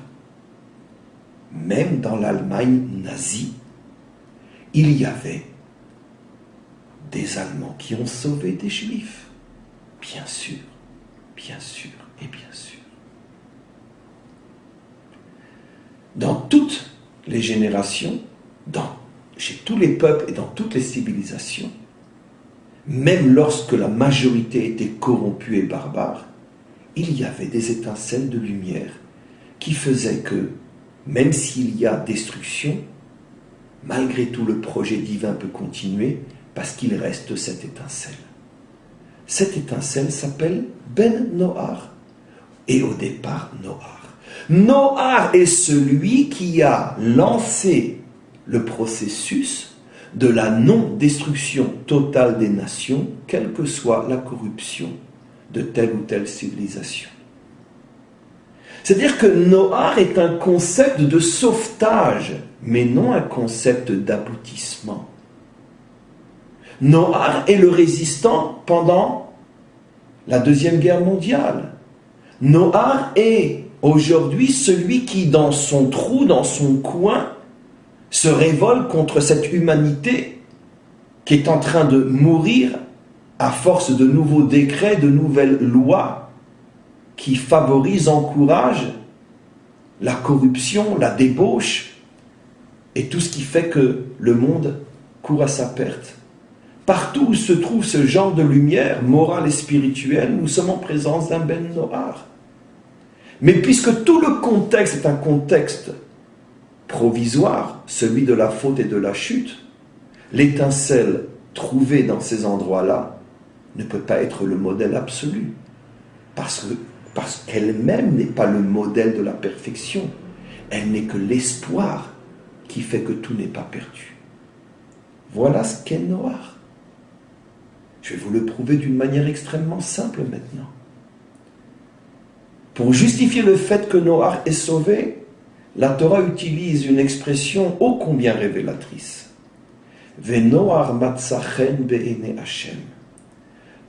Même dans l'Allemagne nazie, il y avait des Allemands qui ont sauvé des Juifs. Bien sûr et bien sûr. Dans toutes les générations, chez tous les peuples et dans toutes les civilisations, même lorsque la majorité était corrompue et barbare, il y avait des étincelles de lumière qui faisaient que, même s'il y a destruction, malgré tout le projet divin peut continuer, parce qu'il reste cette étincelle. Cette étincelle s'appelle Ben Noar. Et au départ, Noar. Noar est celui qui a lancé le processus de la non-destruction totale des nations, quelle que soit la corruption de telle ou telle civilisation. C'est-à-dire que Noar est un concept de sauvetage, mais non un concept d'aboutissement. Noar est le résistant pendant la Deuxième Guerre mondiale. Noar est aujourd'hui celui qui, dans son trou, dans son coin, se révolte contre cette humanité qui est en train de mourir à force de nouveaux décrets, de nouvelles lois qui favorisent, encouragent la corruption, la débauche et tout ce qui fait que le monde court à sa perte. Partout où se trouve ce genre de lumière morale et spirituelle, nous sommes en présence d'un Ben Noar. Mais puisque tout le contexte est un contexte provisoire, celui de la faute et de la chute, l'étincelle trouvée dans ces endroits-là ne peut pas être le modèle absolu, parce qu'elle-même n'est pas le modèle de la perfection. Elle n'est que l'espoir qui fait que tout n'est pas perdu. Voilà ce qu'est Noar. Je vais vous le prouver d'une manière extrêmement simple maintenant. Pour justifier le fait que Noar est sauvé, la Torah utilise une expression ô combien révélatrice. Venoar matzachen be'ene Hashem.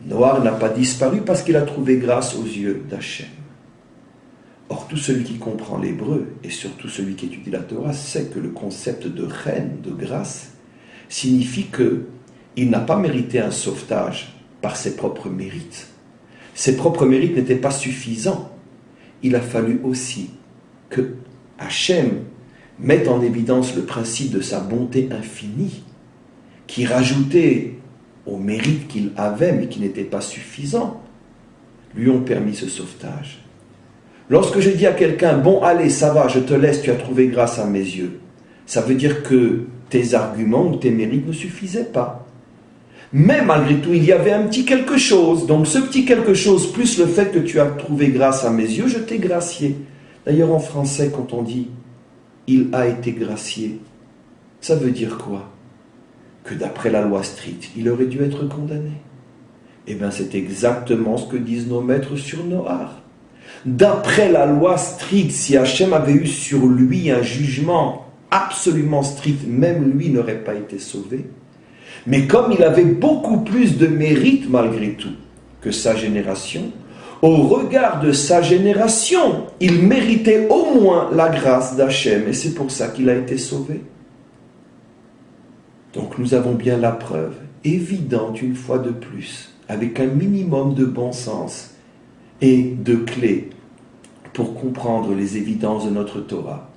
Noar n'a pas disparu parce qu'il a trouvé grâce aux yeux d'Hachem. Or, tout celui qui comprend l'hébreu, et surtout celui qui étudie la Torah, sait que le concept de reine, de grâce, signifie qu'il n'a pas mérité un sauvetage par ses propres mérites. Ses propres mérites n'étaient pas suffisants. Il a fallu aussi que Hachem mette en évidence le principe de sa bonté infinie, qui rajoutait aux mérites qu'il avait, mais qui n'étaient pas suffisants, lui ont permis ce sauvetage. Lorsque je dis à quelqu'un, bon allez, ça va, je te laisse, tu as trouvé grâce à mes yeux, ça veut dire que tes arguments ou tes mérites ne suffisaient pas. Mais malgré tout, il y avait un petit quelque chose. Donc ce petit quelque chose, plus le fait que tu as trouvé grâce à mes yeux, je t'ai gracié. D'ailleurs en français, quand on dit « il a été gracié », ça veut dire quoi? Que d'après la loi stricte, il aurait dû être condamné. Eh bien, c'est exactement ce que disent nos maîtres sur Noach. D'après la loi stricte, si Hachem avait eu sur lui un jugement absolument strict, même lui n'aurait pas été sauvé. Mais comme il avait beaucoup plus de mérite malgré tout que sa génération, au regard de sa génération, il méritait au moins la grâce d'Hachem, et c'est pour ça qu'il a été sauvé. Donc nous avons bien la preuve, évidente une fois de plus, avec un minimum de bon sens et de clés pour comprendre les évidences de notre Torah,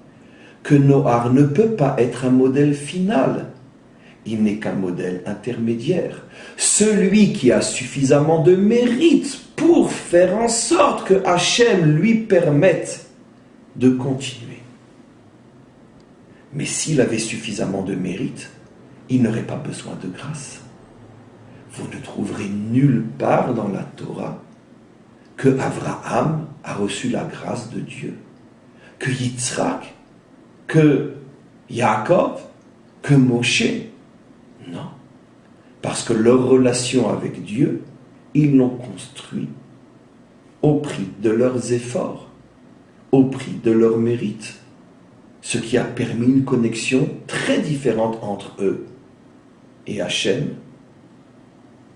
que Noach ne peut pas être un modèle final. Il n'est qu'un modèle intermédiaire. Celui qui a suffisamment de mérite pour faire en sorte que Hachem lui permette de continuer. Mais s'il avait suffisamment de mérite, il n'aurait pas besoin de grâce. Vous ne trouverez nulle part dans la Torah que Abraham a reçu la grâce de Dieu, que Yitzhak, que Yaakov, que Moshe. Non. Parce que leur relation avec Dieu, ils l'ont construit au prix de leurs efforts, au prix de leur mérite, ce qui a permis une connexion très différente entre eux et Hachem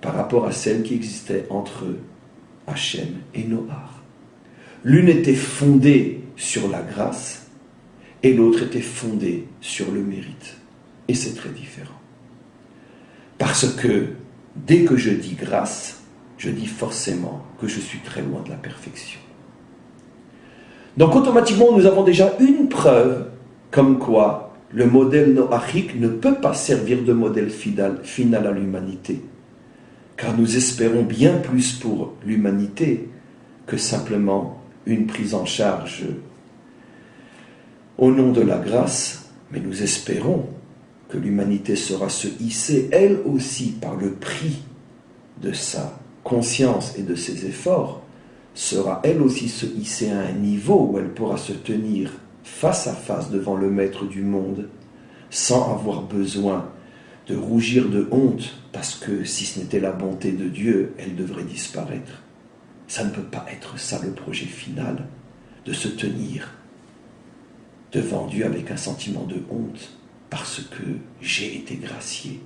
par rapport à celle qui existait entre Hachem et Noach. L'une était fondée sur la grâce et l'autre était fondée sur le mérite. Et c'est très différent. Parce que dès que je dis grâce, je dis forcément que je suis très loin de la perfection. Donc automatiquement, nous avons déjà une preuve comme quoi le modèle noachique ne peut pas servir de modèle final à l'humanité. Car nous espérons bien plus pour l'humanité que simplement une prise en charge au nom de la grâce, mais nous espérons que l'humanité saura se hisser, elle aussi, par le prix de sa conscience et de ses efforts, sera elle aussi se hisser à un niveau où elle pourra se tenir face à face devant le maître du monde, sans avoir besoin de rougir de honte, parce que si ce n'était la bonté de Dieu, elle devrait disparaître. Ça ne peut pas être ça le projet final, de se tenir devant Dieu avec un sentiment de honte, parce que j'ai été gracié.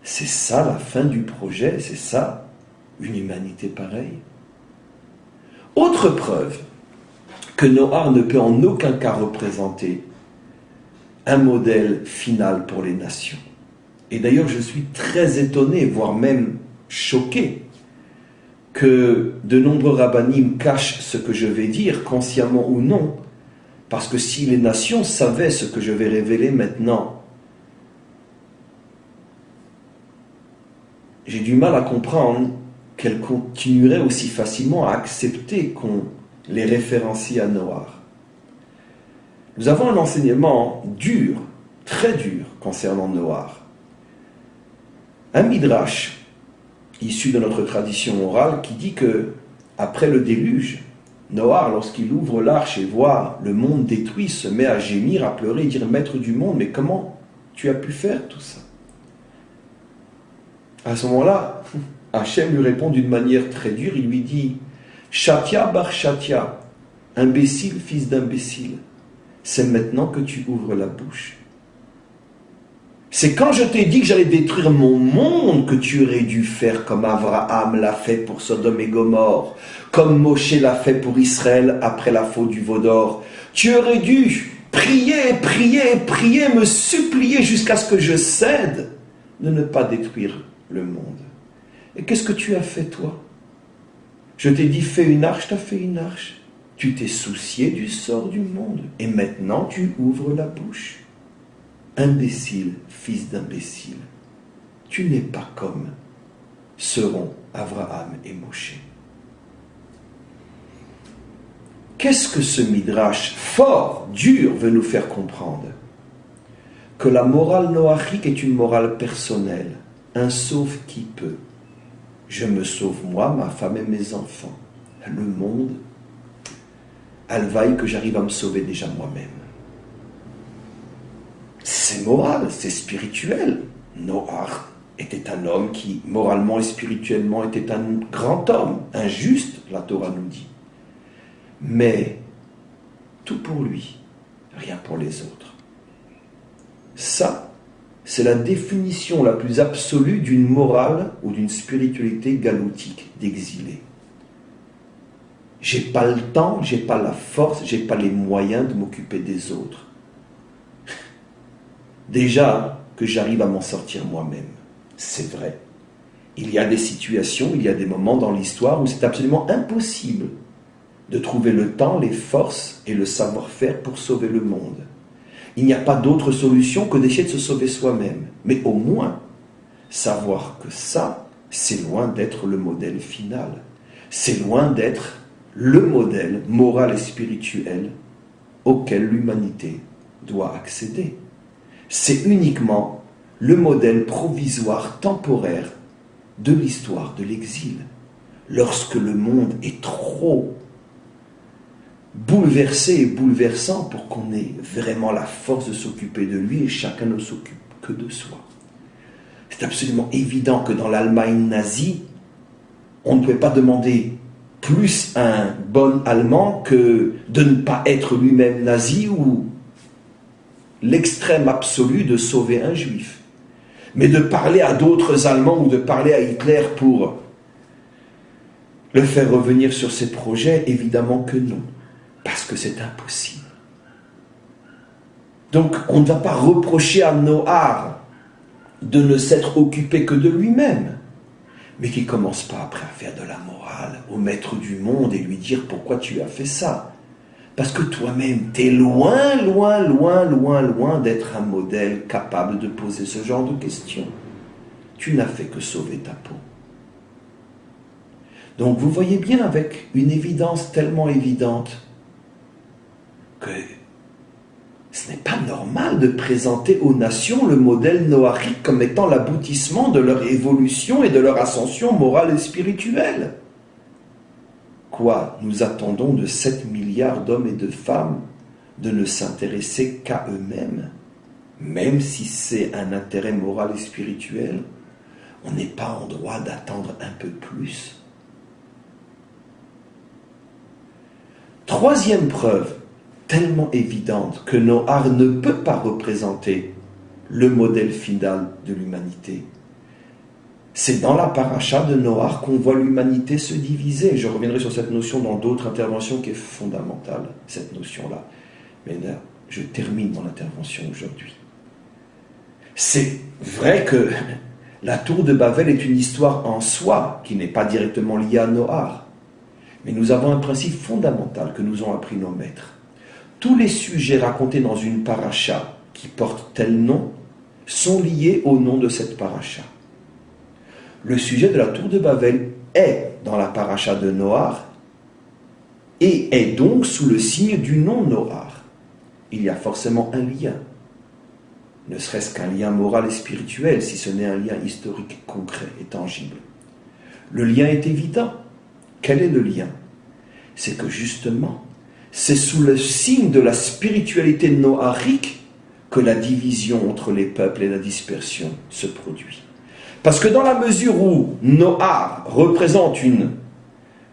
C'est ça la fin du projet, c'est ça, une humanité pareille. Autre preuve que Noach ne peut en aucun cas représenter un modèle final pour les nations. Et d'ailleurs, je suis très étonné, voire même choqué, que de nombreux rabbinim cachent ce que je vais dire, consciemment ou non, parce que si les nations savaient ce que je vais révéler maintenant, j'ai du mal à comprendre qu'elles continueraient aussi facilement à accepter qu'on les référencie à Noach. Nous avons un enseignement dur, très dur, concernant Noach. Un midrash issu de notre tradition orale qui dit que, après le déluge, Noach, lorsqu'il ouvre l'arche et voit le monde détruit, se met à gémir, à pleurer et dire « Maître du monde, mais comment tu as pu faire tout ça ?» À ce moment-là, Hachem lui répond d'une manière très dure, il lui dit « Shatia bar Shatia, imbécile, fils d'imbécile, c'est maintenant que tu ouvres la bouche. C'est quand je t'ai dit que j'allais détruire mon monde que tu aurais dû faire comme Abraham l'a fait pour Sodome et Gomorrhe, comme Moshe l'a fait pour Israël après la faute du veau d'or. Tu aurais dû prier, prier, prier, me supplier jusqu'à ce que je cède de ne pas détruire le monde. Et qu'est-ce que tu as fait, toi? Je t'ai dit, fais une arche, tu as fait une arche. Tu t'es soucié du sort du monde. Et maintenant, tu ouvres la bouche. Imbécile, fils d'imbécile, tu n'es pas comme seront Abraham et Moshe. Qu'est-ce que ce midrash fort, dur, veut nous faire comprendre? que la morale noachique est une morale personnelle. Un sauve qui peut. Je me sauve moi, ma femme et mes enfants. Le monde, elle vaille que j'arrive à me sauver déjà moi-même. C'est moral, c'est spirituel. Noach était un homme qui, moralement et spirituellement, était un grand homme, un juste, la Torah nous dit. Mais tout pour lui, rien pour les autres. Ça, c'est la définition la plus absolue d'une morale ou d'une spiritualité galoutique, d'exilé. J'ai pas le temps, j'ai pas la force, j'ai pas les moyens de m'occuper des autres. Déjà que j'arrive à m'en sortir moi-même, c'est vrai. Il y a des situations, il y a des moments dans l'histoire où c'est absolument impossible de trouver le temps, les forces et le savoir-faire pour sauver le monde. Il n'y a pas d'autre solution que d'essayer de se sauver soi-même. Mais au moins, savoir que ça, c'est loin d'être le modèle final. C'est loin d'être le modèle moral et spirituel auquel l'humanité doit accéder. C'est uniquement le modèle provisoire, temporaire de l'histoire de l'exil. Lorsque le monde est trop bouleversé et bouleversant pour qu'on ait vraiment la force de s'occuper de lui et chacun ne s'occupe que de soi. C'est absolument évident que dans l'Allemagne nazie, on ne pouvait pas demander plus à un bon Allemand que de ne pas être lui-même nazi ou l'extrême absolu de sauver un Juif. Mais de parler à d'autres Allemands ou de parler à Hitler pour le faire revenir sur ses projets, évidemment que non. Parce que c'est impossible. Donc, on ne va pas reprocher à Noach de ne s'être occupé que de lui-même, mais qu'il ne commence pas après à faire de la morale au maître du monde et lui dire pourquoi tu as fait ça. Parce que toi-même, tu es loin, loin, loin, loin, loin d'être un modèle capable de poser ce genre de questions. Tu n'as fait que sauver ta peau. Donc, vous voyez bien avec une évidence tellement évidente que ce n'est pas normal de présenter aux nations le modèle noachique comme étant l'aboutissement de leur évolution et de leur ascension morale et spirituelle. Quoi, nous attendons de 7 milliards d'hommes et de femmes de ne s'intéresser qu'à eux-mêmes, même si c'est un intérêt moral et spirituel, on n'est pas en droit d'attendre un peu plus. Troisième preuve, tellement évidente que Noach ne peut pas représenter le modèle final de l'humanité. C'est dans la paracha de Noach qu'on voit l'humanité se diviser. Je reviendrai sur cette notion dans d'autres interventions qui est fondamentale, cette notion-là. Mais là, je termine mon intervention aujourd'hui. C'est vrai que la tour de Babel est une histoire en soi qui n'est pas directement liée à Noach. Mais nous avons un principe fondamental que nous ont appris nos maîtres. Tous les sujets racontés dans une paracha qui portent tel nom sont liés au nom de cette paracha. Le sujet de la tour de Babel est dans la paracha de Noach et est donc sous le signe du nom Noach. Il y a forcément un lien, ne serait-ce qu'un lien moral et spirituel, si ce n'est un lien historique concret et tangible. Le lien est évident. Quel est le lien? C'est que justement, c'est sous le signe de la spiritualité noachique que la division entre les peuples et la dispersion se produit. Parce que dans la mesure où Noach représente une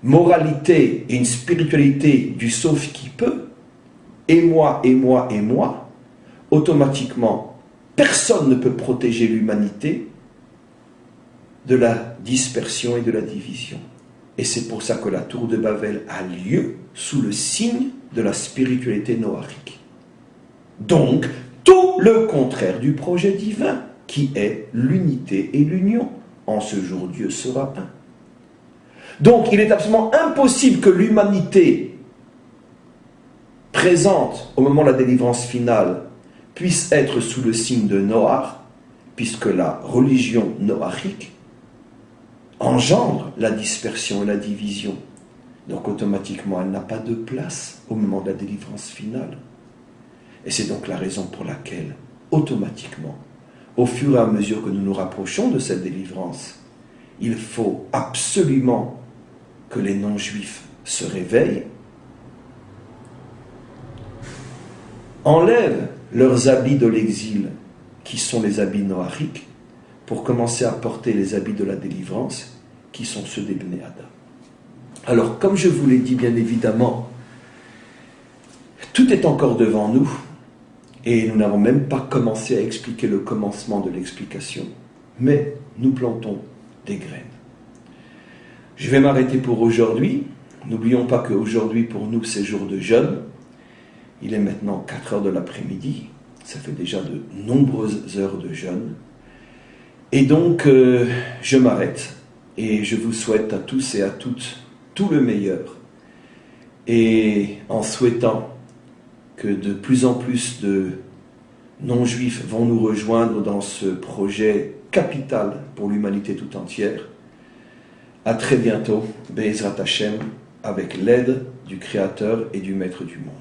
moralité et une spiritualité du sauf qui peut, et moi, et moi, et moi, automatiquement, personne ne peut protéger l'humanité de la dispersion et de la division. Et c'est pour ça que la tour de Babel a lieu sous le signe de la spiritualité noachique. Donc, tout le contraire du projet divin, qui est l'unité et l'union. En ce jour, Dieu sera un. Donc, il est absolument impossible que l'humanité présente au moment de la délivrance finale puisse être sous le signe de Noach, puisque la religion noachique engendre la dispersion et la division. Donc automatiquement, elle n'a pas de place au moment de la délivrance finale. Et c'est donc la raison pour laquelle automatiquement, au fur et à mesure que nous nous rapprochons de cette délivrance, il faut absolument que les non-juifs se réveillent, enlèvent leurs habits de l'exil, qui sont les habits noachiques, pour commencer à porter les habits de la délivrance, qui sont ceux des Bnei Adam. Alors, comme je vous l'ai dit, bien évidemment, tout est encore devant nous, et nous n'avons même pas commencé à expliquer le commencement de l'explication, mais nous plantons des graines. Je vais m'arrêter pour aujourd'hui. N'oublions pas qu'aujourd'hui, pour nous, c'est jour de jeûne. Il est maintenant 4 heures de l'après-midi. Ça fait déjà de nombreuses heures de jeûne. Et donc, je m'arrête et je vous souhaite à tous et à toutes tout le meilleur. Et en souhaitant que de plus en plus de non-juifs vont nous rejoindre dans ce projet capital pour l'humanité tout entière. À très bientôt, Be'ezrat Hashem, avec l'aide du Créateur et du Maître du monde.